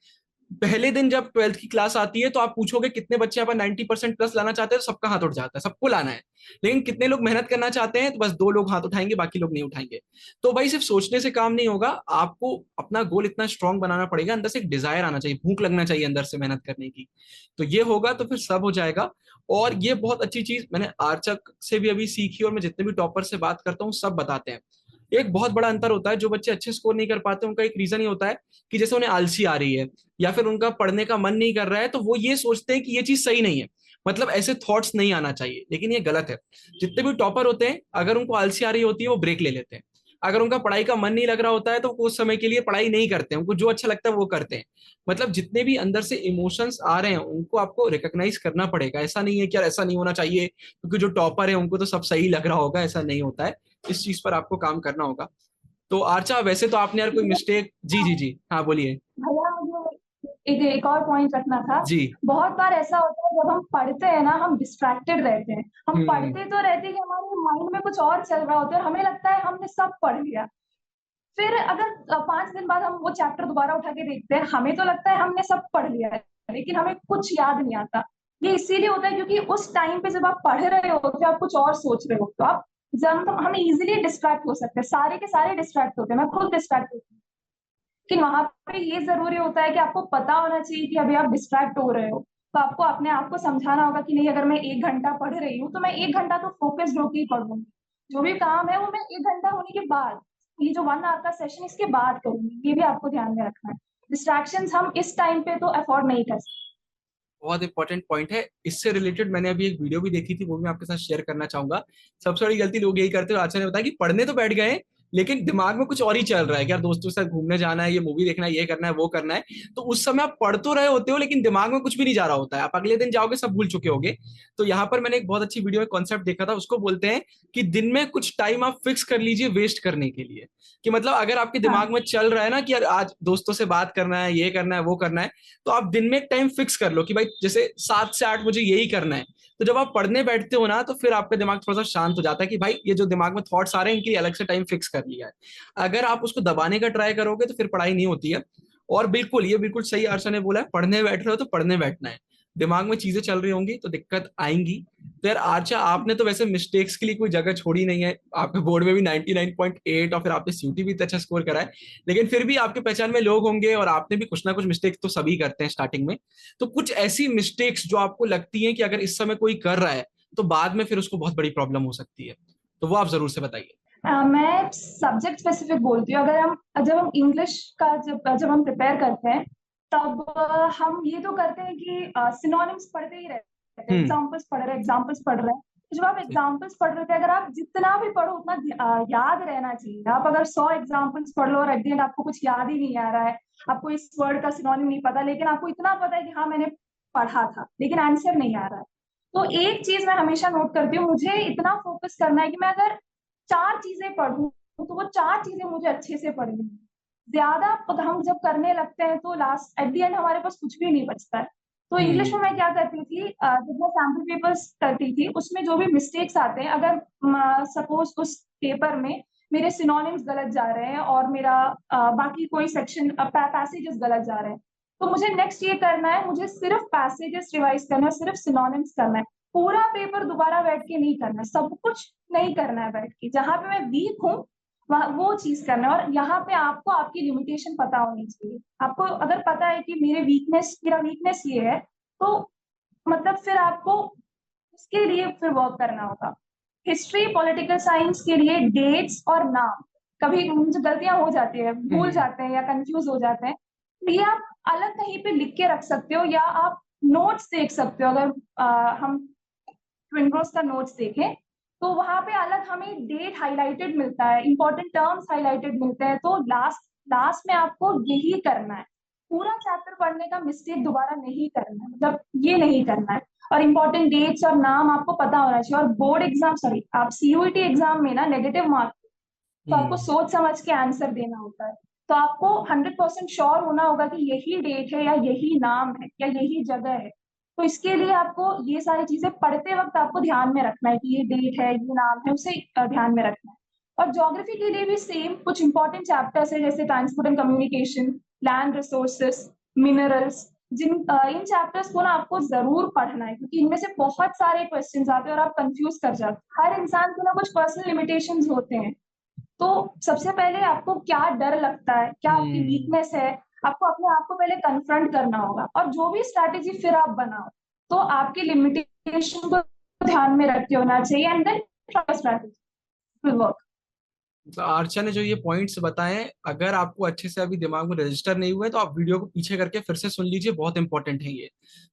A: पहले दिन जब 12th की क्लास आती है तो आप पूछोगे कितने बच्चे यहाँ पर 90% प्लस लाना चाहते हैं, तो सबका हाथ उठ जाता है, सबको लाना है। लेकिन कितने लोग मेहनत करना चाहते हैं, तो बस 2 लोग हाथ उठाएंगे, बाकी लोग नहीं उठाएंगे। तो भाई सिर्फ सोचने से काम नहीं होगा, आपको अपना गोल इतना स्ट्रांग बनाना पड़ेगा, अंदर से एक डिजायर आना चाहिए, भूख लगना चाहिए अंदर से मेहनत करने की। तो ये होगा तो फिर सब हो जाएगा। और ये बहुत अच्छी चीज मैंने आर्चक से भी अभी सीखी, और मैं जितने भी टॉपर से बात करता हूँ सब बताते हैं। एक बहुत बड़ा अंतर होता है, जो बच्चे अच्छे स्कोर नहीं कर पाते उनका एक रीजन ही होता है कि जैसे उन्हें आलसी आ रही है, या फिर उनका पढ़ने का मन नहीं कर रहा है, तो वो ये सोचते हैं कि ये चीज सही नहीं है। मतलब ऐसे थॉट्स नहीं आना चाहिए, लेकिन ये गलत है। जितने भी टॉपर होते हैं, अगर उनको आलसी आ रही होती है वो ब्रेक ले लेते हैं। अगर उनका पढ़ाई का मन नहीं लग रहा होता है तो वो कुछ समय के लिए पढ़ाई नहीं करते हैं, उनको जो अच्छा लगता है वो करते हैं। मतलब जितने भी अंदर से इमोशंस आ रहे हैं उनको आपको रिकॉग्नाइज करना पड़ेगा। ऐसा नहीं है कि यार ऐसा नहीं होना चाहिए क्योंकि जो टॉपर है उनको तो सब सही लग रहा होगा, ऐसा नहीं होता है। इस चीज पर आपको काम करना होगा। तो आर्चा, वैसे तो आपने यार कोई मिस्टेक, जी जी जी हाँ बोलिए।
B: भैया मुझे एक और पॉइंट रखना था।
A: जी।
B: बहुत बार ऐसा होता है जब हम पढ़ते हैं ना, हम डिस्ट्रैक्टेड रहते हैं, हम
A: हम्म।
B: पढ़ते तो रहते हैं कि हमारे माइंड में कुछ और चल रहा होता है और हमें लगता है हमने सब पढ़ लिया। फिर अगर 5 दिन बाद हम वो चैप्टर दोबारा उठा के देखते हैं, हमें तो लगता है हमने सब पढ़ लिया है, लेकिन हमें कुछ याद नहीं आता। ये इसीलिए होता है क्योंकि उस टाइम पे जब आप पढ़ रहे होते हो, आप कुछ और सोच रहे हो, तो आप जब तो हम इजीली डिस्ट्रैक्ट हो सकते हैं, सारे के सारे डिस्ट्रैक्ट होते हैं, मैं खुद डिस्ट्रैक्ट होती हूँ। लेकिन वहां पे ये जरूरी होता है कि आपको पता होना चाहिए कि अभी आप डिस्ट्रैक्ट हो रहे हो, तो आपको अपने आप को समझाना होगा कि नहीं, अगर मैं 1 घंटा पढ़ रही हूँ तो मैं 1 घंटा तो फोकस्ड होकर ही पढ़ूंगी। जो भी काम है वो मैं 1 घंटा होने के बाद, ये जो 1 आवर का सेशन इसके बाद करूंगी, ये भी आपको ध्यान में रखना है। डिस्ट्रैक्शंस हम इस टाइम पे तो अफोर्ड नहीं कर सकते।
A: बहुत इंपॉर्टेंट पॉइंट है। इससे रिलेटेड मैंने अभी एक वीडियो भी देखी थी, वो मैं आपके साथ शेयर करना चाहूंगा। सबसे बड़ी गलती लोग यही करते हैं, आचार्य ने बताया कि पढ़ने तो बैठ गए लेकिन दिमाग में कुछ और ही चल रहा है कि यार दोस्तों के साथ घूमने जाना है, ये मूवी देखना है, ये करना है, वो करना है। तो उस समय आप पढ़ तो रहे होते हो लेकिन दिमाग में कुछ भी नहीं जा रहा होता है, आप अगले दिन जाओगे सब भूल चुके होगे। तो यहाँ पर मैंने एक बहुत अच्छी वीडियो में कॉन्सेप्ट देखा था, उसको बोलते हैं कि दिन में कुछ टाइम आप फिक्स कर लीजिए वेस्ट करने के लिए। कि मतलब अगर आपके दिमाग
B: हाँ,
A: में चल रहा है ना कि यार आज दोस्तों से बात करना है, ये करना है, वो करना है, तो आप दिन में एक टाइम फिक्स कर लो कि भाई जैसे 7 से 8 मुझे यही करना है। तो जब आप पढ़ने बैठते हो ना तो फिर आपका दिमाग थोड़ा सा शांत हो जाता है कि भाई ये जो दिमाग में थॉट्स आ रहे हैं इनके लिए अलग से टाइम फिक्स कर लिया है। अगर आप उसको दबाने का ट्राई करोगे तो फिर पढ़ाई नहीं होती है। और बिल्कुल ये बिल्कुल सही अर्षा ने बोला है, पढ़ने बैठ रहे हो तो पढ़ने बैठना है। दिमाग में चीजें चल रही होंगी तो दिक्कत आएंगी। तो यार आर्चा, आपने तो वैसे मिस्टेक्स के लिए कोई जगह छोड़ी नहीं है, आपके बोर्ड में भी 99.8 और फिर आपने सीयूटी भी अच्छा स्कोर करा है। लेकिन फिर भी आपके पहचान में लोग होंगे और आपने भी कुछ ना कुछ मिस्टेक्स तो सभी करते हैं स्टार्टिंग में। तो कुछ ऐसी मिस्टेक्स जो आपको लगती है कि अगर इस समय कोई कर रहा है तो बाद में फिर उसको बहुत बड़ी प्रॉब्लम हो सकती है, तो वो आप जरूर से बताइए।
B: मैं सब्जेक्ट स्पेसिफिक बोलती हूँ। अगर हम जब हम इंग्लिश का जब हम प्रिपेयर करते हैं, तब हम ये तो करते हैं कि सिनोनिम्स पढ़ते ही रहते हैं,
A: हम्म।
B: एग्जाम्पल्स पढ़ रहे हैं। तो जब आप एग्जाम्पल्स पढ़ रहे थे, अगर आप जितना भी पढ़ो उतना याद रहना चाहिए। आप अगर 100 एग्जाम्पल्स पढ़ लो और एट द एंड आपको कुछ याद ही नहीं आ रहा है, आपको इस वर्ड का सिनोनिम नहीं पता, लेकिन आपको इतना पता है कि हाँ मैंने पढ़ा था, लेकिन आंसर नहीं आ रहा है, तो एक चीज मैं हमेशा नोट करती हूँ, मुझे इतना फोकस करना है कि मैं अगर 4 चीजें पढ़ूं तो वो 4 चीजें मुझे अच्छे से पढ़नी है। ज्यादा हम जब करने लगते हैं तो लास्ट एट द एंड हमारे पास कुछ भी नहीं बचता है। तो इंग्लिश में
A: हम्म।
B: मैं क्या करती थी, जब मैं सैम्पल पेपर्स करती थी उसमें जो भी मिस्टेक्स आते हैं, अगर सपोज उस पेपर में मेरे सिनोनिम्स गलत जा रहे हैं और मेरा बाकी कोई सेक्शन पैसेजेस गलत जा रहे हैं, तो मुझे नेक्स्ट ये करना है, मुझे सिर्फ पैसेजेस रिवाइज करना है, सिर्फ सिनोनिम्स करना है। पूरा पेपर दोबारा बैठ के नहीं करना है, सब कुछ नहीं करना है बैठ के। जहां पे मैं वीक हूँ वहाँ वो चीज करना है, और यहाँ पे आपको आपकी लिमिटेशन पता होनी चाहिए। आपको अगर पता है कि मेरा वीकनेस ये है, तो मतलब फिर आपको उसके लिए फिर वर्क करना होगा। हिस्ट्री, पॉलिटिकल साइंस के लिए डेट्स और नाम, कभी मुझे गलतियां हो जाती है, भूल
A: हम्म।
B: जाते हैं या कंफ्यूज हो जाते हैं, तो ये आप अलग कहीं पे लिख के रख सकते हो, या आप नोट्स देख सकते हो। अगर हम ट्विनब्रोस का नोट्स देखें तो वहां पे अलग हमें डेट हाईलाइटेड मिलता है, इंपॉर्टेंट टर्म्स हाईलाइटेड मिलते हैं। तो लास्ट लास्ट में आपको यही करना है, पूरा चैप्टर पढ़ने का मिस्टेक दोबारा नहीं करना है, मतलब ये नहीं करना है। और इंपॉर्टेंट डेट्स और नाम आपको पता होना चाहिए। और बोर्ड एग्जाम, सॉरी, आप सीयूईटी एग्जाम में ना नेगेटिव मार्क, तो आपको
A: हम्म।
B: सोच समझ के आंसर देना होता है। तो आपको 100% श्योर होना होगा कि यही डेट है या यही नाम है या यही जगह है। तो इसके लिए आपको ये सारी चीजें पढ़ते वक्त आपको ध्यान में रखना है कि ये डेट है, ये नाम है, उसे ध्यान में रखना है। और ज्योग्राफी के लिए भी सेम कुछ इंपॉर्टेंट चैप्टर्स है, जैसे transport and communication, land resources, minerals. In chapters को ना आपको जरूर पढ़ना है, क्योंकि इनमें से बहुत सारे क्वेश्चंस आते हैं और आप कंफ्यूज कर जाते हैं। हर इंसान को ना कुछ पर्सनल लिमिटेशंस होते हैं। तो सबसे पहले आपको क्या डर लगता है, क्या आपकी
A: हम्म।
B: वीकनेस है, आपको अपने आप को पहले कन्फ्रंट करना होगा, और जो भी स्ट्रैटेजी फिर आप बनाओ तो आपकी लिमिटेशन को ध्यान में रख के होना चाहिए, and then strategy will work.
A: तो आर्चा ने जो ये पॉइंट्स बताए हैं, अगर आपको अच्छे से अभी दिमाग में रजिस्टर नहीं हुए तो आप वीडियो को पीछे करके फिर से सुन लीजिए, बहुत इंपॉर्टेंट है ये,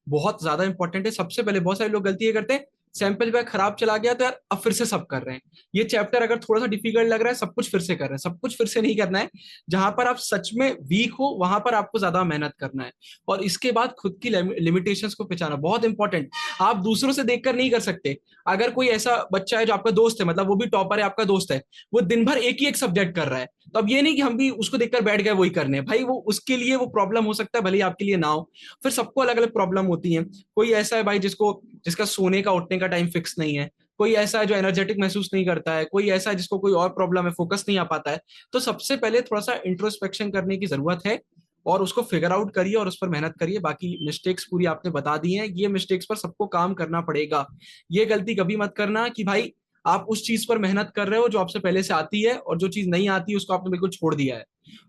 A: बहुत ज्यादा इंपॉर्टेंट है। सबसे पहले बहुत सारे लोग गलती ये करते हैं, सैंपल बैग खराब चला गया तो यार अब फिर से सब कर रहे हैं। ये चैप्टर अगर थोड़ा सा डिफिकल्ट लग रहा है, सब कुछ फिर से कर रहे हैं, सब कुछ फिर से नहीं करना है। जहां पर आप सच में वीक हो वहां पर आपको ज्यादा मेहनत करना है। और इसके बाद खुद की लिमिटेशंस को पहचाना बहुत इंपॉर्टेंट। आप दूसरों से देखकर नहीं कर सकते। अगर कोई ऐसा बच्चा है जो आपका दोस्त है, मतलब वो भी टॉपर है, आपका दोस्त है, वो दिन भर एक ही एक सब्जेक्ट कर रहा है, तो अब ये नहीं कि हम भी उसको देखकर बैठ गए वही करने, भाई वो उसके लिए वो प्रॉब्लम हो सकता है, भले ही आपके लिए ना हो। फिर सबको अलग अलग प्रॉब्लम होती है। कोई ऐसा है भाई जिसका सोने का उठने का टाइम फिक्स नहीं है, कोई ऐसा है जो एनर्जेटिक महसूस नहीं करता है, कोई ऐसा है जिसको कोई और प्रॉब्लम है, फोकस नहीं आ पाता है। तो सबसे पहले थोड़ा सा इंट्रोस्पेक्शन करने की जरूरत है, और उसको फिगर आउट करिए और उस पर मेहनत करिए। बाकी मिस्टेक्स पूरी आपने बता दी हैं, ये मिस्टेक्स पर सबको काम करना पड़ेगा। ये गलती कभी मत करना कि भाई आप उस चीज पर मेहनत कर रहे हो जो आपसे पहले से आती है, और जो चीज नहीं आती है उसको आपने बिल्कुल छोड़ दिया है।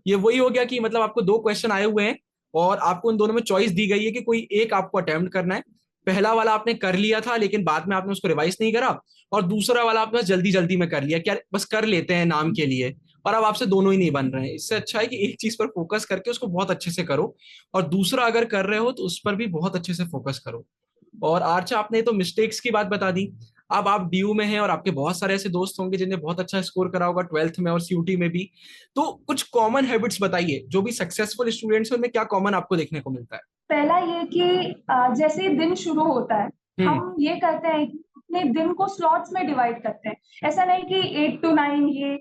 A: ये वही हो गया कि मतलब आपको दो क्वेश्चन आए हुए हैं और आपको उन दोनों में चॉइस दी गई है कि कोई एक आपको अटेम्प्ट करना है। पहला वाला आपने कर लिया था लेकिन बाद में आपने उसको रिवाइज नहीं करा, और दूसरा वाला आपने जल्दी जल्दी में कर लिया, क्या बस कर लेते हैं नाम के लिए, और अब आपसे दोनों ही नहीं बन रहे हैं। इससे अच्छा है कि एक चीज पर फोकस करके उसको बहुत अच्छे से करो, और दूसरा अगर कर रहे हो तो उस पर भी बहुत अच्छे से फोकस करो। और आर्चा, आपने तो मिस्टेक्स की बात बता दी। अब आप डीयू में हैं और आपके बहुत सारे ऐसे दोस्त होंगे जिन्हें बहुत अच्छा स्कोर करा होगा ट्वेल्थ में और सीयूटी में भी। तो कुछ कॉमन हैबिट्स बताइए, जो भी सक्सेसफुल स्टूडेंट्स हैं उनमें क्या कॉमन आपको देखने को मिलता है।
B: पहला ये कि जैसे ही दिन शुरू होता है,
A: हम्म।
B: हम ये करते हैं कि अपने दिन को स्लॉट्स में डिवाइड करते हैं। ऐसा नहीं कि 8 to 9 ये,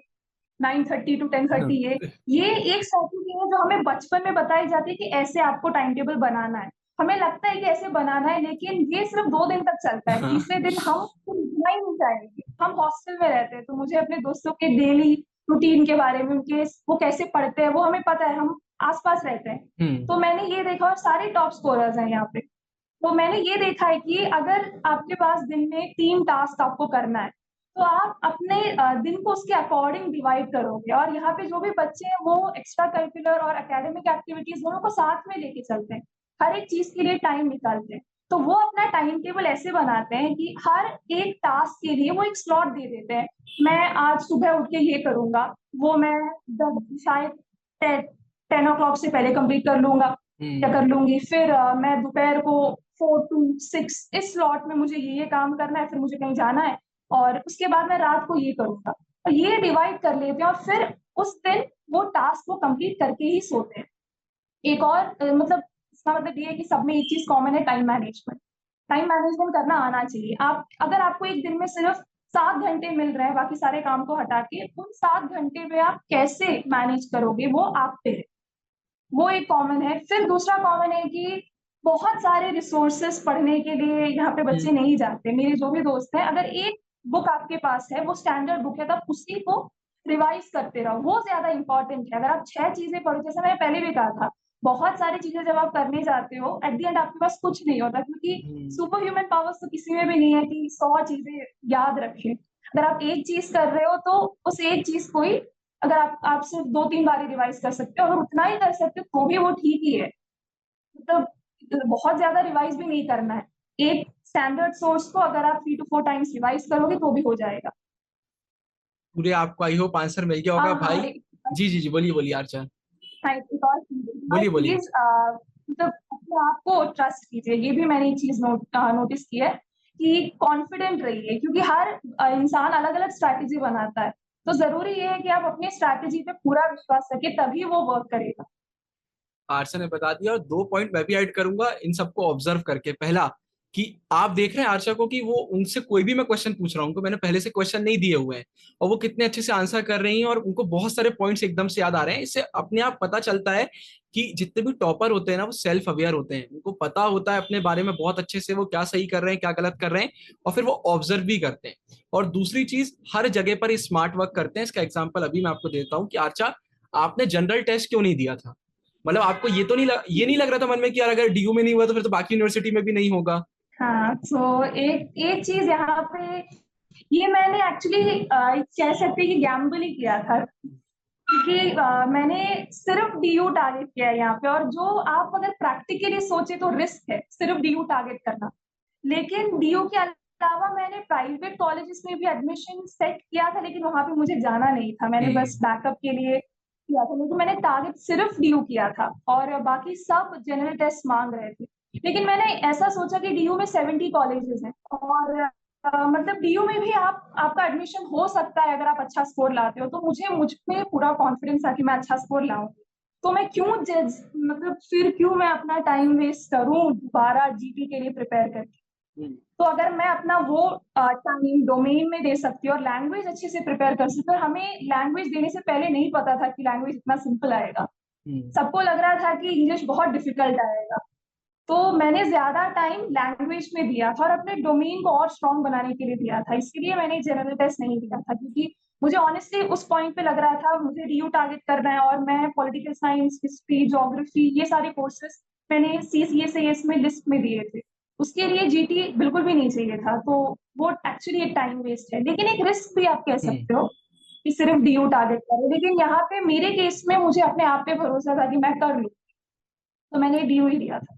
B: 9:30 to 10:30 ये एक स्ट्रैटेजी है जो हमें बचपन में बताई जाती है कि ऐसे आपको टाइम टेबल बनाना है। हमें लगता है कि ऐसे बनाना है, लेकिन ये सिर्फ 2 दिन तक चलता है।
A: हाँ।
B: तीसरे दिन हम उठना ही नहीं चाहेंगे। हम हॉस्टल में रहते हैं, तो मुझे अपने दोस्तों के डेली रूटीन के बारे में, उनके वो कैसे पढ़ते हैं, वो हमें पता है, हम आसपास रहते हैं।
A: हम्म।
B: तो मैंने ये देखा, और सारे टॉप स्कोरर्स हैं यहाँ पे, तो मैंने ये देखा है कि अगर आपके पास दिन में 3 टास्क आपको करना है, तो आप अपने दिन को उसके अकॉर्डिंग डिवाइड करोगे। और यहाँ पे जो भी बच्चे हैं वो एक्स्ट्रा करिकुलर और एकेडमिक एक्टिविटीज दोनों को साथ में लेके चलते हैं, हर एक चीज के लिए टाइम निकालते हैं। तो वो अपना टाइम टेबल ऐसे बनाते हैं कि हर एक टास्क के लिए वो एक स्लॉट दे देते हैं। मैं आज सुबह उठ के ये करूंगा, वो मैं शायद 10 o'clock से पहले कंप्लीट कर लूंगा या कर लूंगी। फिर मैं दोपहर को 4 to 6 इस स्लॉट में मुझे ये काम करना है, फिर मुझे कहीं जाना है, और उसके बाद मैं रात को ये करूंगा। और ये डिवाइड कर लेते हैं और फिर उस दिन वो टास्क को कंप्लीट करके ही सोते हैं। एक और मतलब इसका मतलब ये है कि सब में एक चीज कॉमन है, टाइम मैनेजमेंट। टाइम मैनेजमेंट करना आना चाहिए। आप अगर आपको एक दिन में सिर्फ 7 घंटे मिल रहे हैं बाकी सारे काम को हटा के, उन 7 घंटे में आप कैसे मैनेज करोगे वो आप पे है। वो एक कॉमन है। फिर दूसरा कॉमन है कि बहुत सारे रिसोर्सेस पढ़ने के लिए यहाँ पे बच्चे नहीं जाते। मेरे जो भी दोस्त हैं, अगर एक बुक आपके पास है, वो स्टैंडर्ड बुक है, तब उसी को रिवाइज करते रहो, वो ज्यादा इंपॉर्टेंट है। अगर आप 6 चीजें पढ़ो, जैसे मैंने पहले भी कहा था, बहुत सारी चीजें जब आप करने जाते हो, एट द एंड आपके पास कुछ नहीं होता, क्योंकि सुपर ह्यूमन पावर्स तो किसी में भी नहीं है कि 100 चीजें याद रखें। अगर आप एक चीज कर रहे हो तो उस एक चीज को ही अगर आप सिर्फ 2-3 बार रिवाइज कर सकते हो, अगर उतना ही कर सकते हो तो भी वो ठीक ही है। मतलब बहुत ज्यादा रिवाइज भी नहीं करना है। एक स्टैंडर्ड सोर्स को अगर आप 3 to 4 टाइम्स रिवाइज करोगे तो भी हो जाएगा।
A: पूरे आपको आई होप आंसर मिल गया होगा
B: हाँ हाँ।
A: भाई। जी जी जी, बोलिए बोलिए आर्चा,
B: हाँ, एक और
A: बोलिए बोलिए।
B: चीज, मतलब अपने आप को ट्रस्ट कीजिए। ये भी मैंने एक चीज नोटिस की है कि कॉन्फिडेंट रहिए, क्योंकि हर इंसान अलग अलग स्ट्रैटेजी बनाता है। तो जरूरी ये है कि आप अपनी स्ट्रैटेजी पे पूरा विश्वास रखें, तभी वो वर्क करेगा।
A: आर्सन ने बता दिया, और 2 पॉइंट मैं भी ऐड करूंगा इन सबको ऑब्जर्व करके। पहला, कि आप देख रहे हैं आर्चा को कि वो उनसे कोई भी मैं क्वेश्चन पूछ रहा हूँ, उनको मैंने पहले से क्वेश्चन नहीं दिए हुए हैं, और वो कितने अच्छे से आंसर कर रही हैं और उनको बहुत सारे पॉइंट्स एकदम से याद आ रहे हैं। इससे अपने आप पता चलता है कि जितने भी टॉपर होते हैं ना, वो सेल्फ अवेयर होते हैं, उनको पता होता है अपने बारे में बहुत अच्छे से वो क्या सही कर रहे हैं क्या गलत कर रहे हैं, और फिर वो ऑब्जर्व भी करते हैं। और दूसरी चीज, हर जगह पर स्मार्ट वर्क करते हैं। इसका एग्जाम्पल अभी मैं आपको देता हूँ कि आर्चा, आपने जनरल टेस्ट क्यों नहीं दिया था? मतलब आपको ये तो नहीं ये नहीं लग रहा था मन में कि यार अगर डीयू में नहीं हुआ तो फिर तो बाकी यूनिवर्सिटी में भी नहीं होगा?
B: हाँ, तो एक एक चीज यहाँ पे, ये मैंने एक्चुअली कह सकते हैं कि गैम्बल ही किया था, क्योंकि मैंने सिर्फ डीयू टारगेट किया है यहाँ पे। और जो आप अगर प्रैक्टिकली सोचे तो रिस्क है सिर्फ डीयू टारगेट करना। लेकिन डीयू के अलावा मैंने प्राइवेट कॉलेजेस में भी एडमिशन सेट किया था, लेकिन वहां पे मुझे जाना नहीं था, मैंने बस बैकअप के लिए किया था। लेकिन मैंने टारगेट सिर्फ डीयू किया था और बाकी सब जनरल टेस्ट मांग रहे थे। लेकिन मैंने ऐसा सोचा कि डीयू में 70 कॉलेजेस हैं, और मतलब डीयू में भी आपका एडमिशन हो सकता है अगर आप अच्छा स्कोर लाते हो। तो मुझ में पूरा कॉन्फिडेंस था कि मैं अच्छा स्कोर लाऊंगी। तो मैं क्यों मतलब फिर क्यों मैं अपना टाइम वेस्ट करूं दोबारा जीटी के लिए प्रिपेयर करके। तो अगर मैं अपना वो टाइम डोमेन में दे सकती हूँ और लैंग्वेज अच्छे से प्रिपेयर कर सकती हूँ, और हमें लैंग्वेज देने से पहले नहीं पता था कि लैंग्वेज इतना सिंपल आएगा। सबको लग रहा था कि इंग्लिश बहुत डिफिकल्ट आएगा। तो मैंने ज्यादा टाइम लैंग्वेज में दिया था और अपने डोमेन को और स्ट्रॉन्ग बनाने के लिए दिया था। इसलिए मैंने जनरल टेस्ट नहीं दिया था, क्योंकि मुझे ऑनेस्टली उस पॉइंट पे लग रहा था मुझे डीयू टारगेट करना है, और मैं पॉलिटिकल साइंस, हिस्ट्री, ज्योग्राफी, ये सारे कोर्सेज मैंने CCSAS में लिस्ट में दिए थे। उसके लिए जीटी बिल्कुल भी नहीं चाहिए था। तो वो एक्चुअली एक टाइम वेस्ट है, लेकिन एक रिस्क भी आप कह सकते हो कि सिर्फ डीयू टारगेट करो। लेकिन यहाँ पे मेरे केस में मुझे अपने आप पे भरोसा था कि मैं कर लूँ, तो मैंने डीयू ही दिया था।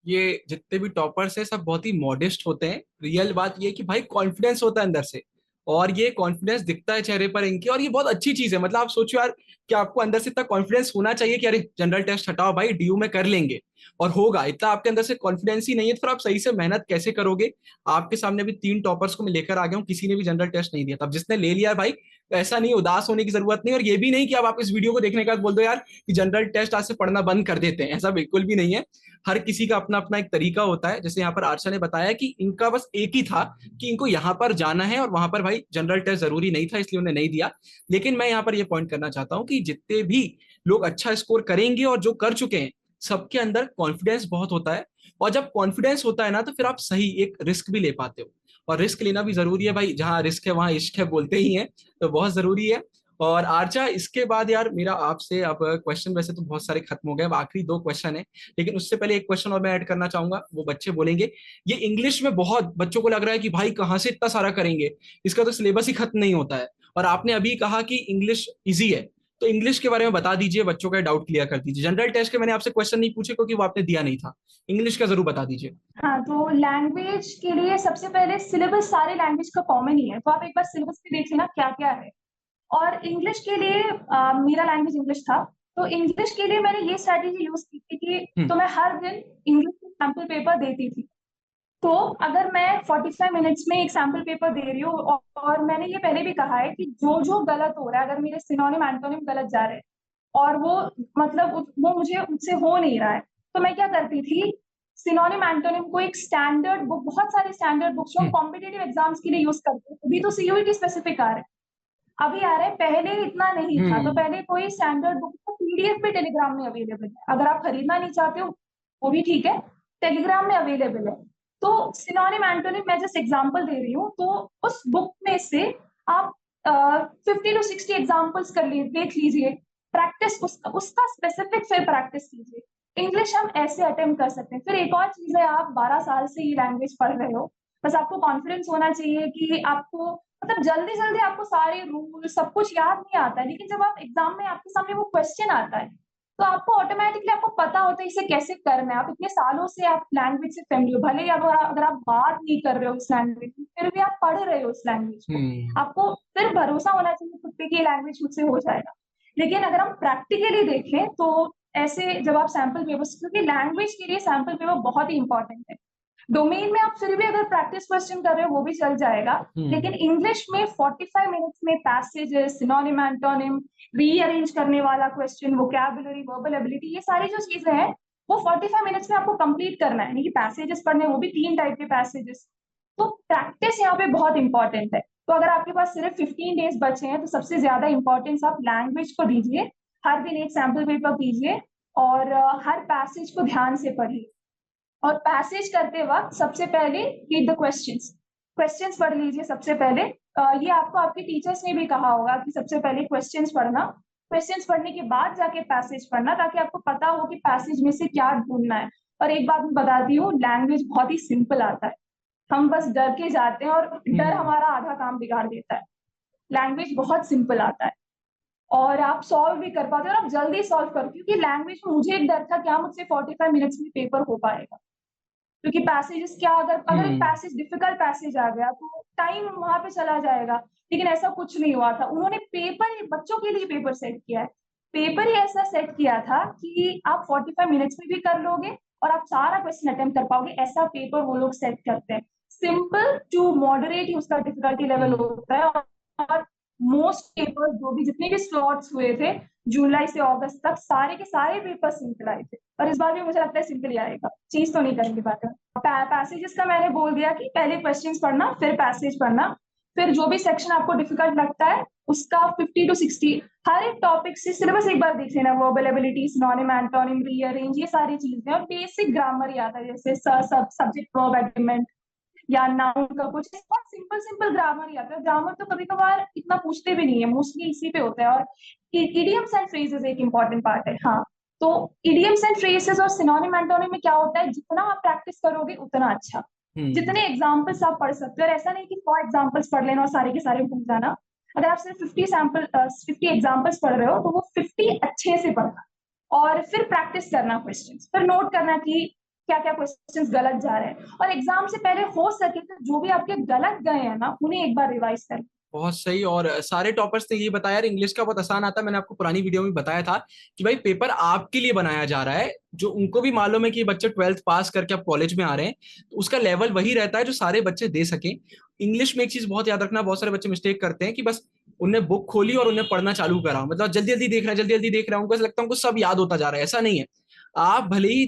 A: ये जितने भी टॉपर्स हैं सब बहुत ही मॉडेस्ट होते हैं। रियल बात ये है कि भाई कॉन्फिडेंस होता है अंदर से, और ये कॉन्फिडेंस दिखता है चेहरे पर इनके, और ये बहुत अच्छी चीज है। मतलब आप सोचो यार कि आपको अंदर से इतना कॉन्फिडेंस होना चाहिए कि अरे जनरल टेस्ट हटाओ भाई, डीयू में कर लेंगे और होगा। इतना आपके अंदर से कॉन्फिडेंस ही नहीं है तो फिर आप सही से मेहनत कैसे करोगे? आपके सामने भी 3 टॉपर्स को मैं लेकर आ गया हूँ, किसी ने भी जनरल टेस्ट नहीं दिया था। अब जिसने ले लिया भाई, तो ऐसा नहीं, उदास होने की जरूरत नहीं। और ये भी नहीं कि अब आप इस वीडियो को देखने के बाद बोल दो यार कि जनरल टेस्ट आज से पढ़ना बंद कर देते हैं, ऐसा बिल्कुल भी नहीं है। हर किसी का अपना अपना एक तरीका होता है। जैसे यहाँ पर आर्षा ने बताया कि इनका बस एक ही था कि इनको यहाँ पर जाना है, और वहां पर भाई जनरल टेस्ट जरूरी नहीं था इसलिए उन्हें नहीं दिया। लेकिन मैं यहाँ पर यह पॉइंट करना चाहता हूँ कि जितने भी लोग अच्छा स्कोर करेंगे और जो कर चुके हैं, सबके अंदर कॉन्फिडेंस बहुत होता है। और जब कॉन्फिडेंस होता है ना, तो फिर आप सही एक रिस्क भी ले पाते हो। और रिस्क लेना भी जरूरी है भाई, जहां रिस्क है वहां इश्क है बोलते ही हैं, तो बहुत जरूरी है। और आर्चा, इसके बाद यार मेरा आपसे, अब क्वेश्चन वैसे तो बहुत सारे खत्म हो गए, अब आखिरी दो क्वेश्चन है, लेकिन उससे पहले एक क्वेश्चन और मैं ऐड करना चाहूंगा। वो बच्चे बोलेंगे ये इंग्लिश में बहुत बच्चों को लग रहा है कि भाई कहाँ से इतना सारा करेंगे, इसका तो सिलेबस ही खत्म नहीं होता है, और आपने अभी कहा कि इंग्लिश इजी है, तो इंग्लिश के बारे में बता दीजिए, बच्चों का डाउट क्लियर कर दीजिए। जनरल टेस्ट के मैंने आपसे क्वेश्चन नहीं पूछे क्योंकि वो आपने दिया नहीं था, इंग्लिश का जरूर बता दीजिए।
B: हाँ, तो लैंग्वेज के लिए सबसे पहले सिलेबस सारे लैंग्वेज का कॉमन ही है, तो आप एक बार सिलेबस पे देख लेना क्या क्या है। और इंग्लिश के लिए मेरा लैंग्वेज इंग्लिश था, तो इंग्लिश के लिए मैंने ये स्ट्रैटेजी यूज की थी कि तो मैं हर दिन इंग्लिश सैम्पल पेपर देती थी। तो अगर मैं 45 मिनट्स में एक सैम्पल पेपर दे रही हूँ, और मैंने ये पहले भी कहा है कि जो जो गलत हो रहा है, अगर मेरे सिनोनिम एंटोनिम गलत जा रहे हैं और वो मतलब वो मुझे मुझसे हो नहीं रहा है, तो मैं क्या करती थी, सिनोनिम एंटोनिम को एक स्टैंडर्ड बुक, बहुत सारे स्टैंडर्ड बुक्स जो कॉम्पिटेटिव एग्जाम्स के लिए यूज करते हैं, अभी तो सीयूईटी स्पेसिफिक आ रहे हैं, अभी आ रहे हैं, पहले इतना नहीं था। तो पहले कोई स्टैंडर्ड बुक पीडीएफ पे टेलीग्राम में अवेलेबल है, अगर आप खरीदना नहीं चाहते हो वो भी ठीक है, टेलीग्राम में अवेलेबल है। तो सिनोनिम एंटोनिम मैं जस्ट एग्जांपल दे रही हूँ, तो उस बुक में से आप 50 to 60 एग्जांपल्स देख लीजिए, प्रैक्टिस उसका स्पेसिफिक फिर प्रैक्टिस कीजिए। इंग्लिश हम ऐसे अटेम्प्ट कर सकते हैं। फिर एक और चीज है, आप 12 साल से ये लैंग्वेज पढ़ रहे हो, बस आपको कॉन्फिडेंस होना चाहिए कि आपको मतलब जल्दी जल्दी आपको सारे रूल सब कुछ याद नहीं आता है, लेकिन जब आप एग्जाम में आपके सामने वो क्वेश्चन आता है तो आपको ऑटोमेटिकली आपको पता होता है इसे कैसे करना है। आप इतने सालों से आप लैंग्वेज से फेमिलियर, भले ही अगर आप बात नहीं कर रहे हो उस लैंग्वेज में, फिर भी आप पढ़ रहे हो उस लैंग्वेज को, आपको फिर भरोसा होना चाहिए खुद पे कि ये लैंग्वेज मुझसे हो जाएगा। लेकिन अगर हम प्रैक्टिकली देखें तो ऐसे जब आप सैम्पल पेपर, क्योंकि लैंग्वेज के लिए सैम्पल पेपर बहुत ही इंपॉर्टेंट है, डोमेन में आप फिर भी अगर प्रैक्टिस क्वेश्चन कर रहे हो वो भी चल जाएगा, लेकिन इंग्लिश में 45 मिनट्स में पैसेजेस, सिनोनिम एंटोनिम, रीअरेंज करने वाला क्वेश्चन, वोकैबुलरी, वर्बल एबिलिटी, ये सारी जो चीजें हैं वो 45 मिनट्स में आपको कंप्लीट करना है, यानी कि पैसेजेस पढ़ने, वो भी 3 टाइप के पैसेजेस। तो प्रैक्टिस यहाँ पे बहुत इंपॉर्टेंट है। तो अगर आपके पास सिर्फ 15 डेज बचे हैं तो सबसे ज्यादा इंपॉर्टेंस आप लैंग्वेज को दीजिए, हर दिन एक सैम्पल पेपर कीजिए और हर पैसेज को ध्यान से पढ़िए। और पैसेज करते वक्त सबसे पहले रीड द क्वेश्चंस, क्वेश्चंस पढ़ लीजिए सबसे पहले। ये आपको आपके टीचर्स ने भी कहा होगा कि सबसे पहले क्वेश्चंस पढ़ना, क्वेश्चंस पढ़ने के बाद जाके पैसेज पढ़ना, ताकि आपको पता हो कि पैसेज में से क्या ढूंढना है। और एक बात मैं बताती हूँ, लैंग्वेज बहुत ही सिंपल आता है, हम बस डर के जाते हैं और डर हमारा आधा काम बिगाड़ देता है। लैंग्वेज बहुत सिंपल आता है और आप सॉल्व भी कर पाते हो, और आप जल्दी सॉल्व करो, क्योंकि लैंग्वेज में मुझे एक डर था क्या मुझसे 45 मिनट्स में पेपर हो पाएगा, क्योंकि पैसेजेस क्या, अगर एक पैसेज डिफिकल्ट पैसेज आ गया तो टाइम वहां पे चला जाएगा। लेकिन ऐसा कुछ नहीं हुआ था, उन्होंने पेपर बच्चों के लिए पेपर सेट किया है, पेपर ही ऐसा सेट किया था कि आप 45 मिनट्स में भी कर लोगे और आप सारा क्वेश्चन अटेम्प्ट कर पाओगे, ऐसा पेपर वो लोग सेट करते हैं। सिंपल टू मॉडरेट ही उसका डिफिकल्टी लेवल होता है। और मोस्ट पेपर जो भी जितने भी स्लॉट्स हुए थे जुलाई से अगस्त तक, सारे के सारे पेपर सिंपल आए थे, और इस बार भी मुझे लगता है सिंपल ही आएगा, चीज तो नहीं करेंगे बात। पैसेजेस का मैंने बोल दिया कि पहले क्वेश्चंस पढ़ना, फिर पैसेज पढ़ना, फिर जो भी सेक्शन आपको डिफिकल्ट लगता है उसका 50 to 60 हर एक टॉपिक से सिलेबस एक बार देख लेना, verbal ability, synonym antonym, rearrange, ये सारी चीजें, और बेसिक ग्रामर ही आता है, जैसे सब्जेक्ट वर्ब एग्रीमेंट या नाउन का कुछ बहुत सिंपल सिंपल ग्रामर ही आता है। ग्रामर तो कभी कभार इतना पूछते भी नहीं है, मोस्टली इसी पे होता है। और इडियम्स एंड फ्रेजेस एक इंपॉर्टेंट पार्ट है। हाँ, तो इडियम्स एंड फ्रेजेस और सिनोनिम एंटोनिम में क्या होता है, जितना आप प्रैक्टिस करोगे उतना अच्छा, जितने एग्जाम्पल्स आप पढ़ सकते हो। और ऐसा नहीं कि 100 एग्जाम्पल्स पढ़ लेना और सारे के सारे भूल जाना। अगर आप सिर्फ 50 एग्जाम्पल्स पढ़ रहे हो तो वो 50 अच्छे से पढ़ना, और फिर प्रैक्टिस करना क्वेश्चंस, फिर नोट करना कि क्या क्या क्वेश्चंस गलत जा रहे हैं, और एग्जाम से पहले हो सके तो जो भी आपके गलत गए हैं ना उन्हें एक बार रिवाइज कर।
A: बहुत सही। और सारे टॉपर्स ने ये बताया यार, इंग्लिश का बहुत आसान आता है, मैंने आपको पुरानी वीडियो में बताया था कि भाई पेपर आपके लिए बनाया जा रहा है, जो उनको भी मालूम है कि बच्चे 12th पास करके अब कॉलेज में आ रहे हैं, तो उसका लेवल वही रहता है जो सारे बच्चे दे सके। इंग्लिश में एक चीज बहुत याद रखना, बहुत सारे बच्चे मिस्टेक करते हैं कि बस उनने बुक खोली और उन्हें पढ़ना चालू करा, मतलब जल्दी जल्दी देख रहा है, जल्दी जल्दी देख रहा है, उनको ऐसा लगता है उनको सब याद होता जा रहा है, ऐसा नहीं है। आप भले ही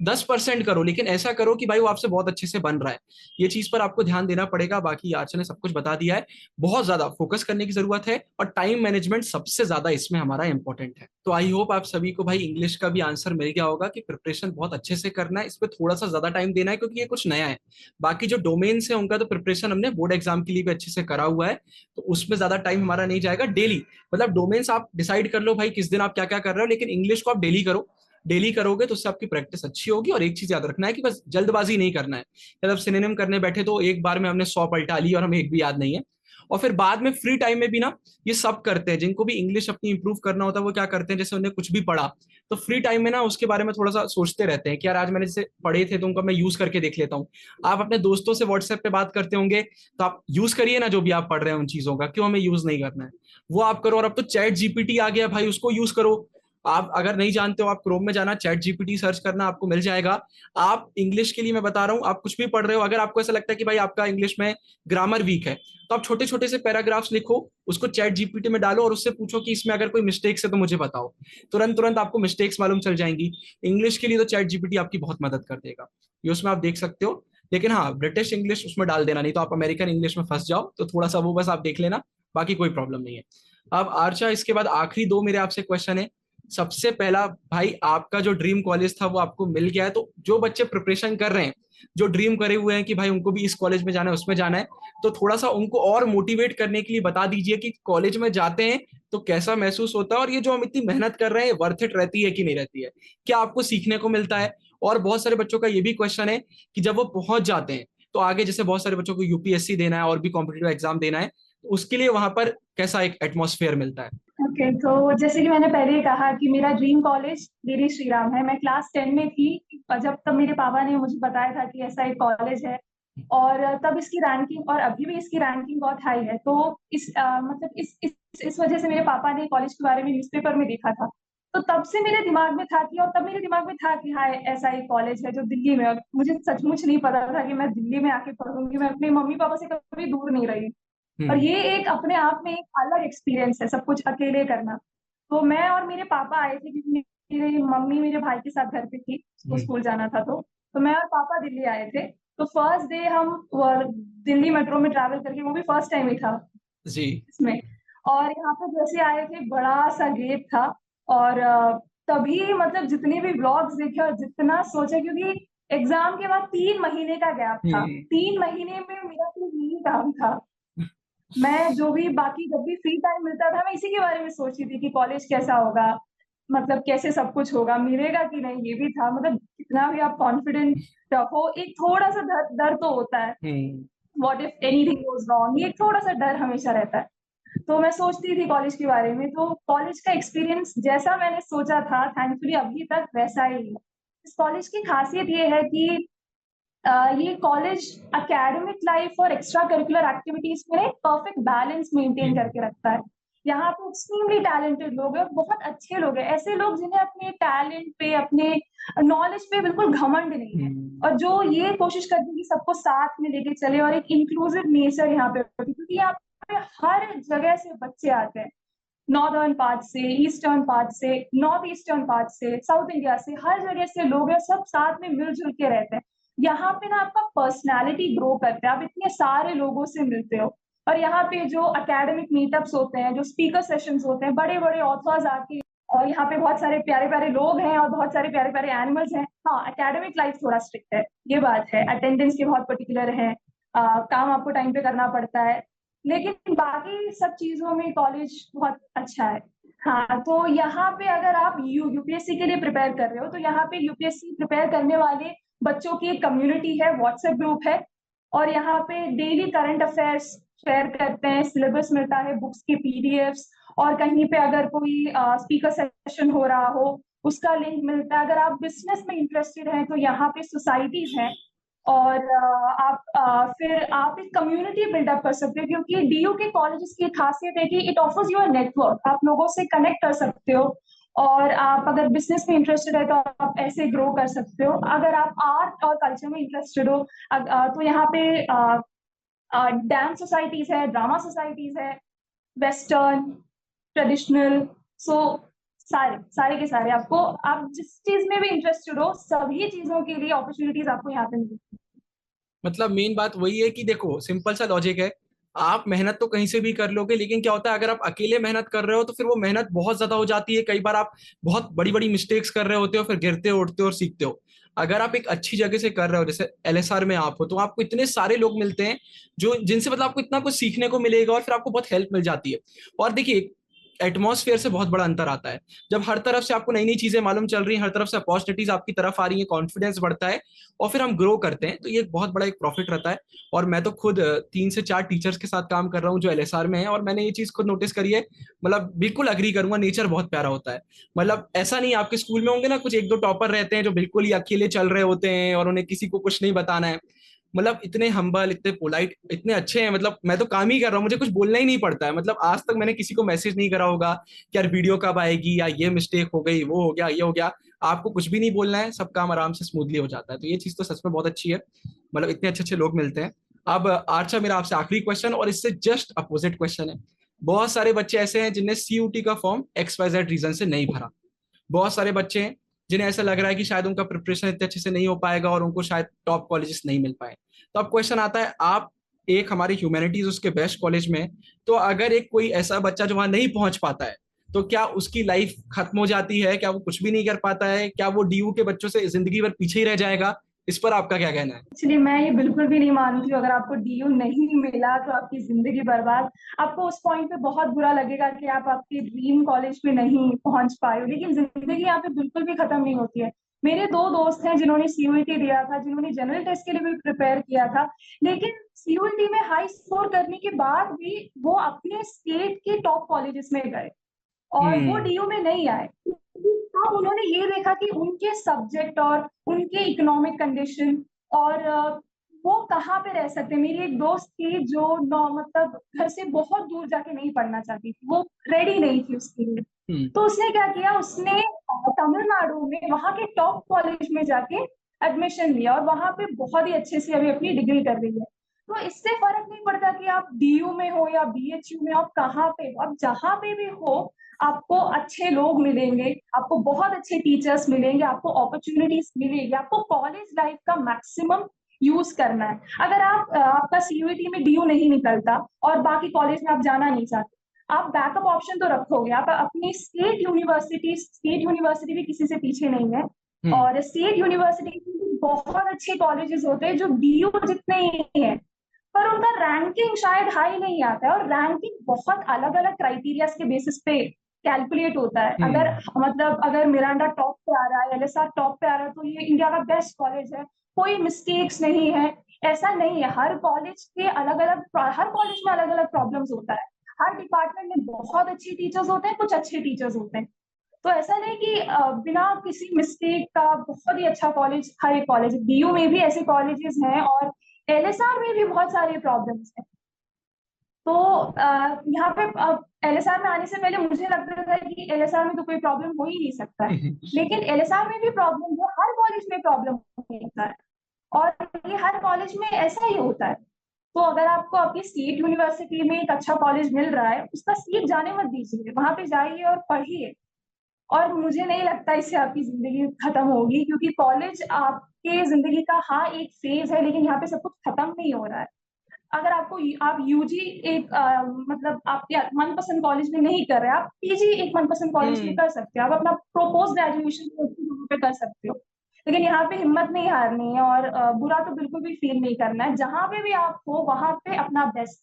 A: 10% करो, लेकिन ऐसा करो कि भाई वो आपसे बहुत अच्छे से बन रहा है। ये चीज पर आपको ध्यान देना पड़ेगा। बाकी आर्चा ने सब कुछ बता दिया है। बहुत ज्यादा फोकस करने की जरूरत है, और टाइम मैनेजमेंट सबसे ज्यादा इसमें हमारा इंपॉर्टेंट है। तो आई होप आप सभी को भाई इंग्लिश का भी आंसर मिल गया होगा कि प्रिपरेशन बहुत अच्छे से करना है, इस पर थोड़ा सा ज्यादा टाइम देना है क्योंकि ये कुछ नया है। बाकी जो डोमेन्स है उनका तो प्रिपरेशन हमने बोर्ड एग्जाम के लिए भी अच्छे से करा हुआ है, तो उसमें ज्यादा टाइम हमारा नहीं जाएगा। डेली मतलब डोमेन्स आप डिसाइड कर लो भाई किस दिन आप क्या क्या कर रहे हो, लेकिन इंग्लिश को आप डेली करो। डेली करोगे तो उससे आपकी प्रैक्टिस अच्छी होगी। और एक चीज याद रखना है कि बस जल्दबाजी नहीं करना है। मतलब सिनोनिम करने बैठे तो एक बार में हमने 100 पलटा ली और हमें एक भी याद नहीं है। और फिर बाद में फ्री टाइम में भी ना, ये सब करते हैं जिनको भी इंग्लिश अपनी इंप्रूव करना होता है, वो क्या करते हैं, जैसे उन्हें कुछ भी पढ़ा तो फ्री टाइम में ना उसके बारे में थोड़ा सा सोचते रहते हैं कि यार आज मैंने जैसे पढ़े थे तो उनको मैं यूज करके देख लेता हूँ। आप अपने दोस्तों से व्हाट्सएप पे बात करते होंगे, तो आप यूज करिए ना जो भी आप पढ़ रहे हैं उन चीजों का, क्यों हमें यूज नहीं करना है, वो आप करो। और अब तो चैट जीपीटी आ गया भाई, उसको यूज करो। आप अगर नहीं जानते हो, आप क्रोम में जाना, चैट जीपीटी सर्च करना, आपको मिल जाएगा। आप इंग्लिश के लिए मैं बता रहा हूँ, आप कुछ भी पढ़ रहे हो, अगर आपको ऐसा लगता है कि भाई आपका इंग्लिश में ग्रामर वीक है, तो आप छोटे छोटे से पैराग्राफ्स लिखो, उसको चैट जीपीटी में डालो और उससे पूछो कि इसमें अगर कोई मिस्टेक्स है तो मुझे बताओ। तुरंत तुरंत आपको मिस्टेक्स मालूम चल जाएंगी। इंग्लिश के लिए तो चैट जीपीटी आपकी बहुत मदद कर देगा, ये उसमें आप देख सकते हो। लेकिन हाँ, ब्रिटिश इंग्लिश उसमें डाल देना, नहीं तो आप अमेरिकन इंग्लिश में फंस जाओ, तो थोड़ा सा वो बस आप देख लेना, बाकी कोई प्रॉब्लम नहीं है। अब आर्चा, इसके बाद आखिरी दो मेरे आपसे क्वेश्चन है। सबसे पहला, भाई आपका जो ड्रीम कॉलेज था वो आपको मिल गया है, तो जो बच्चे प्रिपरेशन कर रहे हैं, जो ड्रीम करे हुए हैं कि भाई उनको भी इस कॉलेज में जाना है उसमें जाना है, तो थोड़ा सा उनको और मोटिवेट करने के लिए बता दीजिए कि कॉलेज में जाते हैं तो कैसा महसूस होता है, और ये जो हम इतनी मेहनत कर रहे हैं वर्थ इट रहती है कि नहीं रहती है, क्या आपको सीखने को मिलता है। और बहुत सारे बच्चों का ये भी क्वेश्चन है कि जब वो पहुंच जाते हैं तो आगे, जैसे बहुत सारे बच्चों को यूपीएससी देना है और भी कॉम्पिटेटिव एग्जाम देना है, तो उसके लिए वहां पर कैसा एक एटमॉस्फेयर मिलता है।
B: ओके, तो जैसे कि मैंने पहले ही कहा कि मेरा dream college DD Shri Ram है। मैं क्लास 10 में थी जब तब मेरे पापा ने मुझे बताया था कि ऐसा एक कॉलेज है, और तब इसकी रैंकिंग, और अभी भी इसकी रैंकिंग बहुत हाई है। तो मतलब इस वजह से मेरे पापा ने कॉलेज के बारे में न्यूज़पेपर में देखा था। तो तब से मेरे दिमाग में था कि, और तब मेरे दिमाग में था कि हाँ, ऐसा एक कॉलेज है जो दिल्ली में है। और मुझे सचमुच नहीं पता था कि मैं दिल्ली में आके पढ़ूंगी। मैं अपने मम्मी पापा से कभी दूर नहीं रही। और
A: हम्म।
B: ये एक अपने आप में एक अलग एक्सपीरियंस है, सब कुछ अकेले करना। तो मैं और मेरे पापा आए थे क्योंकि मेरी मम्मी मेरे भाई के साथ घर पे थी, उसको
A: हम्म।
B: स्कूल जाना था। तो मैं और पापा दिल्ली आए थे। तो फर्स्ट डे हम दिल्ली मेट्रो में ट्रैवल करके, वो भी फर्स्ट टाइम ही था
A: जी।
B: इसमें। और यहाँ पे जैसे आए थे, बड़ा सा गेट था। और तभी मतलब जितने भी ब्लॉग्स देखे और जितना सोचा, क्योंकि एग्जाम के बाद 3 महीने का गैप था।
A: हम्म।
B: 3 महीने में मेरा सिर्फ यही काम था। मैं जो भी बाकी जब भी फ्री टाइम मिलता था, मैं इसी के बारे में सोचती थी कि कॉलेज कैसा होगा, मतलब कैसे सब कुछ होगा, मिलेगा कि नहीं, ये भी था। मतलब कितना भी आप कॉन्फिडेंट रहो, एक थोड़ा सा डर डर तो होता है।
A: Hmm.
B: What if anything goes wrong, ये एक थोड़ा सा डर हमेशा रहता है। तो मैं सोचती थी कॉलेज के बारे में। तो कॉलेज का एक्सपीरियंस जैसा मैंने सोचा था, थैंकफुली अभी तक वैसा ही है। इस कॉलेज की खासियत ये है कि ये कॉलेज एकेडमिक लाइफ और एक्स्ट्रा करिकुलर एक्टिविटीज में एक परफेक्ट बैलेंस मेंटेन
A: हम्म।
B: करके रखता है। यहाँ पे एक्सट्रीमली टैलेंटेड लोग हैं, बहुत अच्छे लोग हैं, ऐसे लोग जिन्हें अपने टैलेंट पे, अपने नॉलेज पे बिल्कुल घमंड नहीं है।
A: हम्म।
B: और जो ये कोशिश करते हैं कि सबको साथ में लेके चले, और एक इंक्लूसिव नेचर यहाँ पे, क्योंकि यहाँ पे हर जगह से बच्चे आते हैं। नॉर्दर्न पार्ट से, ईस्टर्न पार्ट से, नॉर्थ ईस्टर्न पार्ट से, साउथ इंडिया से, हर जगह से लोग हैं, सब साथ में मिलजुल के रहते हैं। यहाँ पे ना आपका पर्सनालिटी ग्रो करता है, आप इतने सारे लोगों से मिलते हो। और यहाँ पे जो एकेडमिक मीटअप्स होते हैं, जो स्पीकर सेशंस होते हैं, बड़े बड़े ऑथर्स आके, और यहाँ पे बहुत सारे प्यारे प्यारे लोग हैं और बहुत सारे प्यारे प्यारे एनिमल्स हैं। हाँ, एकेडमिक लाइफ थोड़ा स्ट्रिक्ट है, ये बात है। अटेंडेंस के बहुत पर्टिकुलर है, काम आपको टाइम पे करना पड़ता है। लेकिन बाकी सब चीजों में कॉलेज बहुत अच्छा है। हाँ, तो यहाँ पे अगर आप यूपीएससी के लिए प्रिपेयर कर रहे हो, तो यहाँ पे यूपीएससी प्रिपेयर करने वाले बच्चों की एक कम्युनिटी है, व्हाट्सएप ग्रुप है। और यहाँ पे डेली करंट अफेयर्स शेयर करते हैं, सिलेबस मिलता है, बुक्स की पीडीएफ्स, और कहीं पे अगर कोई स्पीकर सेशन हो रहा हो, उसका लिंक मिलता है। अगर आप बिजनेस में इंटरेस्टेड हैं, तो यहाँ पे सोसाइटीज हैं। और फिर आप एक कम्युनिटी बिल्डअप कर सकते हो, क्योंकि डीयू के कॉलेजेस की खासियत है कि it offers you a network, आप लोगों से कनेक्ट कर सकते हो। और आप अगर बिजनेस में इंटरेस्टेड है, तो आप ऐसे ग्रो कर सकते हो। अगर आप आर्ट और कल्चर में इंटरेस्टेड हो, तो यहाँ पे डांस सोसाइटीज है, ड्रामा सोसाइटीज है, वेस्टर्न, ट्रेडिशनल। सो सारे सारे के सारे आपको, आप जिस चीज में भी इंटरेस्टेड हो सभी चीजों के लिए अपॉर्चुनिटीज आपको यहाँ पे मिलेगी।
A: मतलब मेन बात वही है कि देखो सिंपल सा लॉजिक है, आप मेहनत तो कहीं से भी कर लोगे, लेकिन क्या होता है अगर आप अकेले मेहनत कर रहे हो तो फिर वो मेहनत बहुत ज्यादा हो जाती है, कई बार आप बहुत बड़ी बड़ी मिस्टेक्स कर रहे होते हो, फिर गिरते हो उठते हो और सीखते हो। अगर आप एक अच्छी जगह से कर रहे हो, जैसे एलएसआर में आप हो, तो आपको इतने सारे लोग मिलते हैं जो जिनसे मतलब आपको इतना कुछ सीखने को मिलेगा और फिर आपको बहुत हेल्प मिल जाती है। और देखिए एटमॉस्फेयर से बहुत बड़ा अंतर आता है, जब हर तरफ से आपको नई नई चीजें मालूम चल रही हैं, हर तरफ से अपॉर्चुनिटीज आपकी तरफ आ रही है, कॉन्फिडेंस बढ़ता है और फिर हम ग्रो करते हैं, तो ये एक बहुत बड़ा एक प्रॉफिट रहता है। और मैं तो खुद 3 से 4 टीचर्स के साथ काम कर रहा हूँ जो एलएसआर में है, और मैंने ये चीज खुद नोटिस करी है। मतलब बिल्कुल अग्री करूंगा, नेचर बहुत प्यारा होता है। मतलब ऐसा नहीं, आपके स्कूल में होंगे ना कुछ एक दो टॉपर रहते हैं जो बिल्कुल ही अकेले चल रहे होते हैं और उन्हें किसी को कुछ नहीं बताना है। मतलब इतने हम्बल, इतने पोलाइट, इतने अच्छे हैं। मतलब मैं तो काम ही कर रहा हूँ, मुझे कुछ बोलना ही नहीं पड़ता है। मतलब आज तक मैंने किसी को मैसेज नहीं करा होगा कि यार वीडियो कब आएगी, या ये मिस्टेक हो गई, वो हो गया, ये हो गया। आपको कुछ भी नहीं बोलना है, सब काम आराम से स्मूथली हो जाता है, तो ये चीज तो सच में बहुत अच्छी है। मतलब इतने अच्छे अच्छे लोग मिलते हैं। अब आर्चा, मेरा आपसे आखिरी क्वेश्चन और इससे जस्ट अपोजिट क्वेश्चन है। बहुत सारे बच्चे ऐसे हैं जिनने सीयूटी का फॉर्म XYZ रीजन से नहीं भरा। बहुत सारे बच्चे हैं जिन्हें ऐसा लग रहा है कि शायद उनका प्रिपरेशन इतने अच्छे से नहीं हो पाएगा और उनको शायद टॉप कॉलेजेस नहीं मिल पाए। तो अब क्वेश्चन आता है, आप एक हमारी ह्यूमैनिटीज उसके बेस्ट कॉलेज में है, तो अगर एक कोई ऐसा बच्चा जो वहां नहीं पहुंच पाता है, तो क्या उसकी लाइफ खत्म हो जाती है? क्या वो कुछ भी नहीं कर पाता है? क्या वो डीयू के बच्चों से जिंदगी भर पीछे ही रह जाएगा? इस पर आपका क्या कहना है?
B: एक्चुअली मैं ये बिल्कुल भी नहीं मानती हूँ, अगर आपको डीयू नहीं मिला तो आपकी जिंदगी बर्बाद। आपको उस पॉइंट पे बहुत बुरा लगेगा कि आप आपके ड्रीम कॉलेज में नहीं पहुंच पाए हो, लेकिन जिंदगी यहाँ पे बिल्कुल भी खत्म नहीं होती है। मेरे दो दोस्त हैं जिन्होंने सीयूईटी दिया था, जिन्होंने जनरल टेस्ट के लिए भी प्रिपेयर किया था, लेकिन सीयूईटी में हाई स्कोर करने के बाद भी वो अपने स्टेट के टॉप कॉलेजेस में गए और वो
A: हम्म।
B: डीयू में नहीं आए। अब उन्होंने ये देखा कि उनके सब्जेक्ट और उनके इकोनॉमिक कंडीशन और वो कहाँ पे रह सकते हैं। मेरी एक दोस्त थी जो मतलब घर से बहुत दूर जाके नहीं पढ़ना चाहती थी, वो रेडी नहीं थी उसके लिए।
A: हम्म।
B: तो उसने क्या किया, उसने तमिलनाडु में वहां के टॉप कॉलेज में जाके एडमिशन लिया और वहां पे बहुत ही अच्छे से अभी अपनी डिग्री कर रही है। तो इससे फर्क नहीं पड़ता कि आप डीयू में हो या बीएचयू में हो, आप कहाँ पे हो, आप जहाँ पे भी हो आपको अच्छे लोग मिलेंगे, आपको बहुत अच्छे टीचर्स मिलेंगे, आपको अपॉर्चुनिटीज मिलेगी, आपको कॉलेज लाइफ का मैक्सिमम यूज करना है। अगर आप आपका सीयूईटी में डीयू नहीं निकलता और बाकी कॉलेज में आप जाना नहीं चाहते, आप बैकअप ऑप्शन तो रखोगे। आप अपनी स्टेट यूनिवर्सिटी भी किसी से पीछे नहीं है,
A: हम्म।
B: और स्टेट यूनिवर्सिटी के बहुत अच्छे कॉलेजेस होते हैं जो डीयू जितने ही हैं, पर उनका रैंकिंग शायद हाई नहीं आता है, और रैंकिंग बहुत अलग अलग क्राइटेरियाज के बेसिस पे कैलकुलेट होता है। अगर
A: हम्म।
B: मतलब अगर मिरांडा टॉप पे आ रहा है, एलएसआर टॉप पे आ रहा है, तो ये इंडिया का बेस्ट कॉलेज है, कोई मिस्टेक्स नहीं है। ऐसा नहीं है, हर कॉलेज के अलग अलग, हर कॉलेज में अलग अलग प्रॉब्लम्स होता है। हर डिपार्टमेंट में बहुत अच्छे टीचर्स होते हैं, कुछ अच्छे टीचर्स होते हैं। तो ऐसा नहीं कि बिना किसी मिस्टेक का बहुत ही अच्छा कॉलेज, हर एक कॉलेज, बीयू में भी ऐसे कॉलेजेस हैं और एलएसआर में भी बहुत सारे प्रॉब्लम्स हैं। तो यहाँ पे एलएसआर में आने से पहले मुझे लगता था कि एलएसआर में तो कोई प्रॉब्लम हो ही नहीं सकता है, लेकिन एलएसआर में भी प्रॉब्लम है, हर कॉलेज में प्रॉब्लम होता है, और ये हर कॉलेज में ऐसा ही होता है। तो अगर आपको आपकी स्टेट यूनिवर्सिटी में एक अच्छा कॉलेज मिल रहा है, उसका सीट जाने मत दीजिए, वहां पे जाइए और पढ़िए। और मुझे नहीं लगता इससे आपकी जिंदगी खत्म होगी, क्योंकि कॉलेज आपके जिंदगी का हाँ एक फेज है, लेकिन यहाँ पे सब कुछ खत्म नहीं हो रहा है। अगर आपको आप यूजी एक मतलब आपके मनपसंद कॉलेज में नहीं कर रहे, आप पीजी एक मनपसंद कॉलेज में
A: हम्म।
B: कर सकते हो, आप अपना पोस्ट ग्रेजुएशन पे कर सकते हो। लेकिन यहाँ पे हिम्मत नहीं हारनी है, और बुरा तो बिल्कुल भी फील नहीं करना है। जहां पे भी आप हो वहां पे अपना बेस्ट।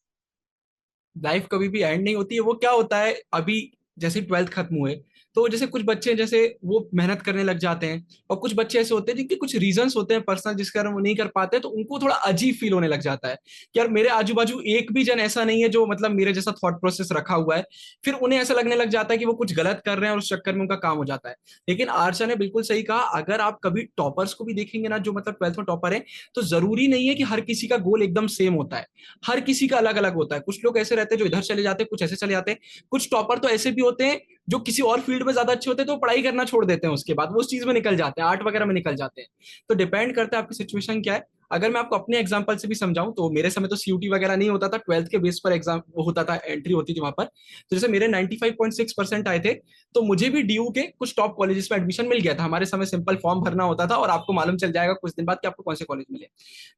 A: लाइफ कभी भी एंड नहीं होती है। वो क्या होता है, अभी जैसे 12th खत्म हुए, तो जैसे कुछ बच्चे हैं, जैसे वो मेहनत करने लग जाते हैं, और कुछ बच्चे ऐसे होते हैं जिनके कुछ रीजंस होते हैं पर्सनल, जिस कारण वो नहीं कर पाते, तो उनको थोड़ा अजीब फील होने लग जाता है कि यार मेरे आजू बाजू एक भी जन ऐसा नहीं है जो मतलब मेरे जैसा थॉट प्रोसेस रखा हुआ है। फिर उन्हें ऐसा लगने लग जाता है कि वो कुछ गलत कर रहे हैं और उस चक्कर में उनका काम हो जाता है। लेकिन आर्चा ने बिल्कुल सही कहा, अगर आप कभी टॉपर्स को भी देखेंगे ना, जो मतलब 12th में टॉपर है, तो जरूरी नहीं है कि हर किसी का गोल एकदम सेम होता है। हर किसी का अलग अलग होता है। कुछ लोग ऐसे रहते हैं जो इधर चले जाते हैं, कुछ ऐसे चले जाते हैं। कुछ टॉपर तो ऐसे भी होते हैं जो किसी और फील्ड में ज्यादा अच्छे होते हैं, तो पढ़ाई करना छोड़ देते हैं, उसके बाद वो उस चीज में निकल जाते हैं, आर्ट वगैरह में निकल जाते हैं। तो डिपेंड करता है आपकी सिचुएशन क्या है। अगर मैं आपको अपने एग्जांपल से भी समझाऊं तो मेरे समय तो सीयूटी वगैरह नहीं होता था, 12th के बेस पर एग्जाम होता था, एंट्री होती थी वहां पर। तो जैसे मेरे 95.6% आए थे, तो मुझे भी डीयू के कुछ टॉप कॉलेजेस में एडमिशन मिल गया था। हमारे समय सिंपल फॉर्म भरना होता था और आपको मालूम चल जाएगा कुछ दिन बाद कि आपको कौन से कॉलेज मिले।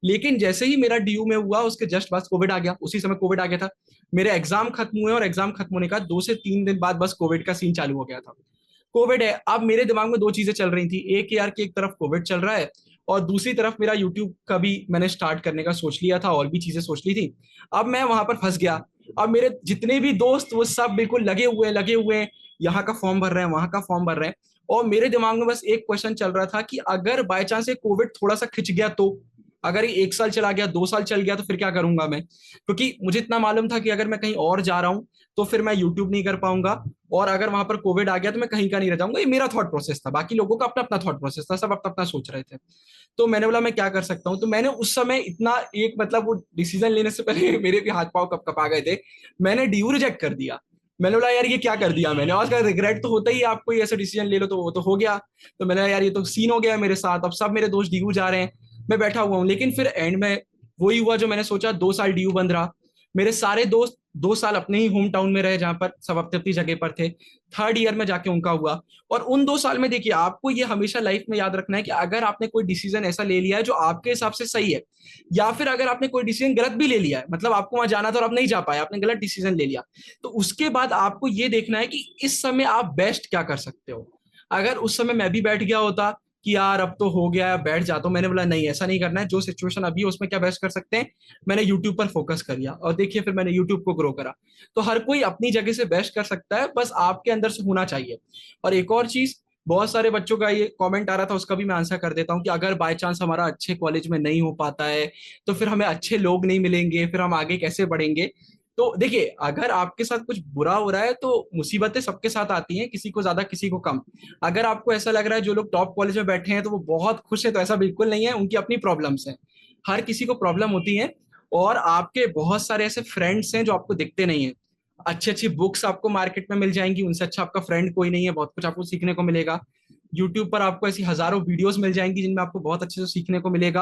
A: लेकिन जैसे ही मेरा डीयू में हुआ, उसके जस्ट बाद कोविड आ गया, उसी समय कोविड आ गया था। मेरे एग्जाम खत्म हुए और एग्जाम खत्म होने का 2 से 3 दिन बाद बस कोविड का सीन चालू हो गया था। कोविड है, अब मेरे दिमाग में दो चीजें चल रही थी, एक यार कि एक तरफ कोविड चल रहा है और दूसरी तरफ मेरा यूट्यूब का भी मैंने स्टार्ट करने का सोच लिया था, और भी चीजें सोच ली थी। अब मैं वहां पर फंस गया। अब मेरे जितने भी दोस्त वो सब बिल्कुल लगे हुए हैं, यहाँ का फॉर्म भर रहे हैं, वहां का फॉर्म भर रहे हैं। और मेरे दिमाग में बस एक क्वेश्चन चल रहा था कि अगर बाय चांस ये कोविड थोड़ा सा खिंच गया तो, अगर ये 1 साल चला गया, 2 साल चल गया, तो फिर क्या करूंगा मैं? क्योंकि मुझे इतना मालूम था कि अगर मैं कहीं और जा रहा हूँ तो फिर मैं यूट्यूब नहीं कर पाऊंगा, और अगर वहां पर कोविड आ गया तो मैं कहीं का नहीं रह जाऊंगा। ये मेरा थॉट प्रोसेस था, बाकी लोगों का अपना अपना थॉट प्रोसेस था, सब अपना अपना सोच रहे थे। तो मैंने बोला मैं क्या कर सकता हूँ। तो मैंने उस समय इतना एक मतलब वो डिसीजन लेने से पहले मेरे भी हाथ पांव कप कपा गए थे। मैंने डीयू रिजेक्ट कर दिया। मैंने बोला यार ये क्या कर दिया मैंने, और उसका रिग्रेट तो होता ही है, आप कोई ऐसा डिसीजन ले लो तो वो तो हो गया। तो मैंने कहा यार ये तो सीन हो गया है मेरे साथ, अब सब मेरे दोस्त डीयू जा रहे हैं, मैं बैठा हुआ हूँ। लेकिन फिर एंड में वही हुआ जो मैंने सोचा, 2 साल डीयू बंद रहा। मेरे सारे दोस्त 2 साल अपने ही होम टाउन में रहे, जहां पर सब अपनी अपनी जगह पर थे। थर्ड ईयर में जाके उनका हुआ। और उन 2 साल में देखिए, आपको ये हमेशा लाइफ में याद रखना है कि अगर आपने कोई डिसीजन ऐसा ले लिया है जो आपके हिसाब से सही है, या फिर अगर आपने कोई डिसीजन गलत भी ले लिया है, मतलब आपको वहां जाना था और आप नहीं जा पाए, आपने गलत डिसीजन ले लिया, तो उसके बाद आपको ये देखना है कि इस समय आप बेस्ट क्या कर सकते हो। अगर उस समय मैं भी बैठ गया होता कि यार अब तो हो गया बैठ जाता हूं, मैंने बोला नहीं ऐसा नहीं करना है, जो सिचुएशन अभी है उसमें क्या बेस्ट कर सकते हैं। मैंने यूट्यूब पर फोकस कर लिया और देखिए फिर मैंने यूट्यूब को ग्रो करा। तो हर कोई अपनी जगह से बेस्ट कर सकता है, बस आपके अंदर से होना चाहिए। और एक और चीज, बहुत सारे बच्चों का ये कमेंट आ रहा था, उसका भी मैं आंसर कर देता हूँ कि अगर बाय चांस हमारा अच्छे कॉलेज में नहीं हो पाता है तो फिर हमें अच्छे लोग नहीं मिलेंगे, फिर हम आगे कैसे बढ़ेंगे। तो देखिए, अगर आपके साथ कुछ बुरा हो रहा है तो मुसीबतें सबके साथ आती हैं, किसी को ज्यादा किसी को कम। अगर आपको ऐसा लग रहा है जो लोग टॉप कॉलेज में बैठे हैं तो वो बहुत खुश है, तो ऐसा बिल्कुल नहीं है, उनकी अपनी प्रॉब्लम्स हैं। हर किसी को प्रॉब्लम होती है। और आपके बहुत सारे ऐसे फ्रेंड्स हैं जो आपको दिखते नहीं है। अच्छी अच्छी बुक्स आपको मार्केट में मिल जाएंगी, उनसे अच्छा आपका फ्रेंड कोई नहीं है, बहुत कुछ आपको सीखने को मिलेगा। यूट्यूब पर आपको ऐसी हजारों वीडियोस मिल जाएंगी जिनमें आपको बहुत अच्छे से सीखने को मिलेगा।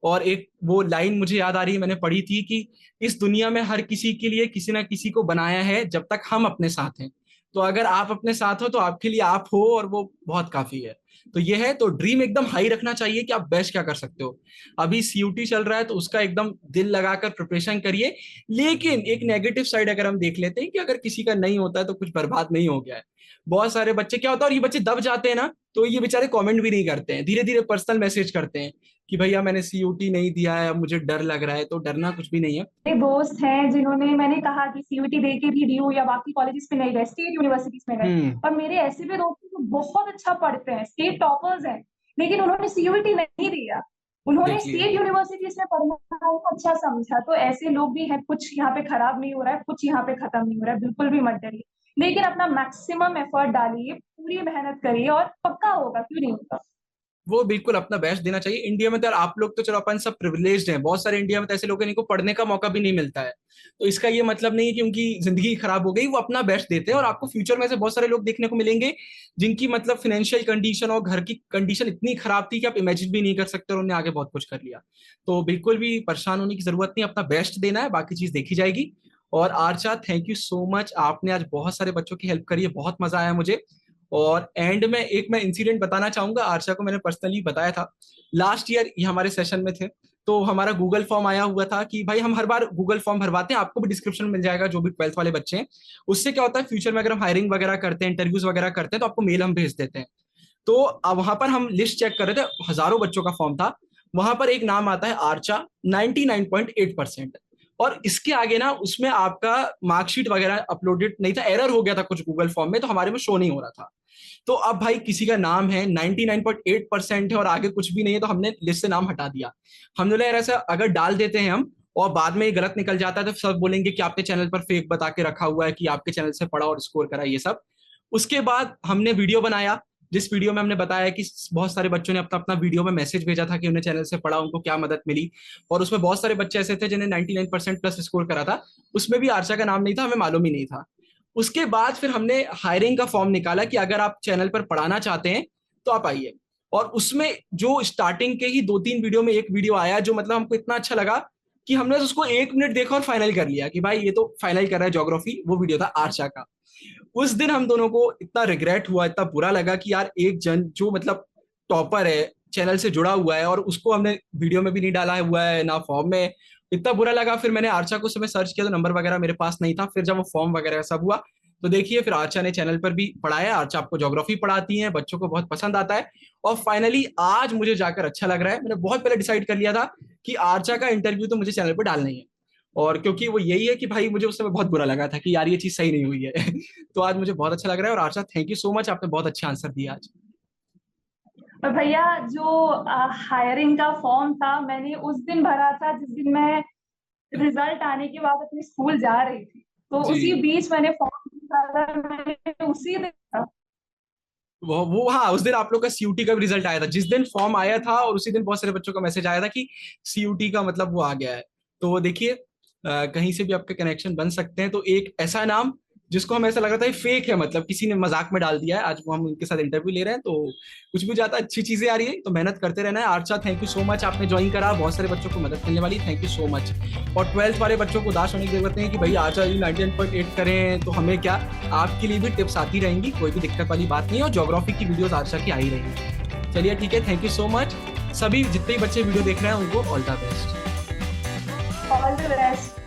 A: और एक वो लाइन मुझे याद आ रही है, मैंने पढ़ी थी कि इस दुनिया में हर किसी के लिए किसी ना किसी को बनाया है जब तक हम अपने साथ हैं। तो अगर आप अपने साथ हो तो आपके लिए आप हो, और वो बहुत काफी है। तो ये है, तो ड्रीम एकदम हाई रखना चाहिए कि आप बेस्ट क्या कर सकते हो। अभी सीयूटी चल रहा है तो उसका एकदम दिल लगाकर प्रिपरेशन करिए। लेकिन एक नेगेटिव साइड अगर हम देख लेते हैं कि अगर किसी का नहीं होता है तो कुछ बर्बाद नहीं हो गया है। बहुत सारे बच्चे क्या होता है, और ये बच्चे दब जाते हैं ना, तो ये बेचारे कमेंट भी नहीं करते हैं, धीरे धीरे पर्सनल मैसेज करते हैं कि भैया मैंने सीयूटी नहीं दिया है, अब मुझे डर लग रहा है। तो डरना कुछ भी नहीं है।
B: मेरे दोस्त हैं जिन्होंने, मैंने कहा कि सीयूटी दे के भी डीयू या बाकी कॉलेजेस में नहीं गए, स्टेट यूनिवर्सिटीज में गए।
A: हम्म।
B: और मेरे ऐसे भी दोस्त हैं जो बहुत अच्छा पढ़ते हैं, स्टेट टॉपर्स हैं, लेकिन उन्होंने सीयूटी नहीं दिया। उन्होंने
A: देखिए,
B: स्टेट यूनिवर्सिटीज में पढ़ना को अच्छा समझा। तो ऐसे लोग भी हैं, कुछ यहाँ पे खराब नहीं हो रहा है, कुछ यहाँ पे खत्म नहीं हो रहा है, बिल्कुल भी मत डरिए। लेकिन अपना मैक्सिमम एफर्ट डालिए, पूरी मेहनत करिए, और पक्का होगा, क्यों नहीं होगा।
A: वो बिल्कुल अपना बेस्ट देना चाहिए। इंडिया में तो यार आप लोग तो चलो अपन सब प्रिविलेज्ड हैं, बहुत सारे इंडिया में तो ऐसे लोग हैं जिनको पढ़ने का मौका भी नहीं मिलता है। तो इसका ये मतलब नहीं है कि उनकी जिंदगी खराब हो गई, वो अपना बेस्ट देते हैं। और आपको फ्यूचर में से बहुत सारे लोग देखने को मिलेंगे जिनकी मतलब फाइनेंशियल कंडीशन और घर की कंडीशन इतनी खराब थी कि आप इमेजिन भी नहीं कर सकते, और उन्होंने आगे बहुत कुछ कर लिया। तो बिल्कुल भी परेशान होने की जरूरत नहीं, अपना बेस्ट देना है, बाकी चीज देखी जाएगी। और आर्चा, थैंक यू सो मच, आपने आज बहुत सारे बच्चों की हेल्प करी है, बहुत मजा आया मुझे। और एंड में एक मैं इंसिडेंट बताना चाहूंगा, आर्शा को मैंने पर्सनली बताया था। लास्ट ईयर ये हमारे सेशन में थे, तो हमारा गूगल फॉर्म आया हुआ था कि भाई हम हर बार गूगल फॉर्म भरवाते हैं, आपको भी डिस्क्रिप्शन में मिल जाएगा, जो भी 12th वाले बच्चे हैं। उससे क्या होता है, फ्यूचर में अगर हम हायरिंग वगैरह करते हैं, इंटरव्यूज वगैरह करते हैं, तो आपको मेल हम भेज देते हैं। तो वहां पर हम लिस्ट चेक कर रहे थे, हजारों बच्चों का फॉर्म था। वहां पर एक नाम आता है आर्चा, 99.8%। और इसके आगे ना उसमें आपका मार्कशीट वगैरह अपलोडेड नहीं था, एरर हो गया था कुछ गूगल फॉर्म में, तो हमारे में शो नहीं हो रहा था। तो अब भाई किसी का नाम है 99.8% है और आगे कुछ भी नहीं है, तो हमने लिस्ट से नाम हटा दिया। हमने बोला यार ऐसा अगर डाल देते हैं हम और बाद में ये गलत निकल जाता है तो सब बोलेंगे कि आपके चैनल पर फेक बता के रखा हुआ है कि आपके चैनल से पढ़ा और स्कोर करा ये सब। उसके बाद हमने वीडियो बनाया, जिस वीडियो में हमने बताया कि बहुत सारे बच्चों ने अपना अपना वीडियो में मैसेज भेजा था कि उन्हें चैनल से पढ़ा, उनको क्या मदद मिली। और उसमें बहुत सारे बच्चे ऐसे थे जिन्हें 99% प्लस स्कोर करा था। उसमें भी आर्चा का नाम नहीं था, हमें मालूम ही नहीं था। उसके बाद फिर हमने हायरिंग का फॉर्म निकाला कि अगर आप चैनल पर पढ़ाना चाहते हैं तो आप आइए। और उसमें जो स्टार्टिंग के ही 2-3 वीडियो में एक वीडियो आया जो मतलब हमको इतना अच्छा लगा कि हमने उसको 1 मिनट देखा और फाइनल कर लिया कि भाई ये तो फाइनल कर रहा है ज्योग्राफी। वो वीडियो था आर्चा का। उस दिन हम दोनों को इतना रिग्रेट हुआ, इतना बुरा लगा कि यार एक जन जो मतलब टॉपर है, चैनल से जुड़ा हुआ है, और उसको हमने वीडियो में भी नहीं डाला हुआ है ना फॉर्म में। इतना बुरा लगा। फिर मैंने आर्चा को समय सर्च किया तो नंबर वगैरह मेरे पास नहीं था। फिर जब वो फॉर्म वगैरह सब हुआ तो देखिए फिर आर्चा ने चैनल पर भी पढ़ाया। आर्चा आपको ज्योग्राफी पढ़ाती है, बच्चों को बहुत पसंद आता है। और फाइनली आज मुझे जाकर अच्छा लग रहा है। मैंने बहुत पहले डिसाइड कर लिया था कि आर्चा का इंटरव्यू तो मुझे चैनल पर डालना ही है। और क्योंकि वो यही है कि भाई मुझे उस समय बहुत बुरा लगा था कि यार ये चीज सही नहीं हुई है। तो आज मुझे बहुत अच्छा लग रहा है। और आर्चा थैंक यू सो मच, आपने बहुत अच्छा आंसर दिया आज।
B: और भैया जो हायरिंग का फॉर्म था मैंने उस दिन भरा था जिस दिन मैं रिजल्ट आने के बाद अपने स्कूल जा रही थी, तो
A: जी।
B: उसी बीच मैंने फॉर्म भरा था, मैंने उसी दिन
A: वो हाँ, उस दिन आप लोग का सीयूटी का भी रिजल्ट आया था। जिस दिन फॉर्म आया था और उसी दिन बहुत सारे बच्चों का मैसेज आया था कि सीयूटी का मतलब वो आ गया है। तो वो देखिए कहीं से भी आपके कनेक्शन बन सकते हैं। तो एक ऐसा नाम जिसको हम ऐसा लग रहा था फेक है, मतलब किसी ने मजाक में डाल दिया है, आज वो हम उनके साथ इंटरव्यू ले रहे हैं। तो कुछ भी जाता अच्छी चीजें आ रही है तो मेहनत करते रहना है। आर्चा थैंक यू सो मच, आपने ज्वाइन करा, बहुत सारे बच्चों को मदद करने वाली, थैंक यू सो मच। और 12th वाले बच्चों को उदास होने की जरूरत नहीं है कि भाई आर्चा 99.8 करें तो हमें क्या, आपके लिए भी टिप्स आती रहेंगी, कोई भी दिक्कत वाली बात नहीं है। और ज्योग्राफी की वीडियोस आर्चा की आ ही रहेंगी। चलिए ठीक है, थैंक यू सो मच। सभी जितने भी बच्चे वीडियो देख रहे हैं उनको all the best.
B: All the best.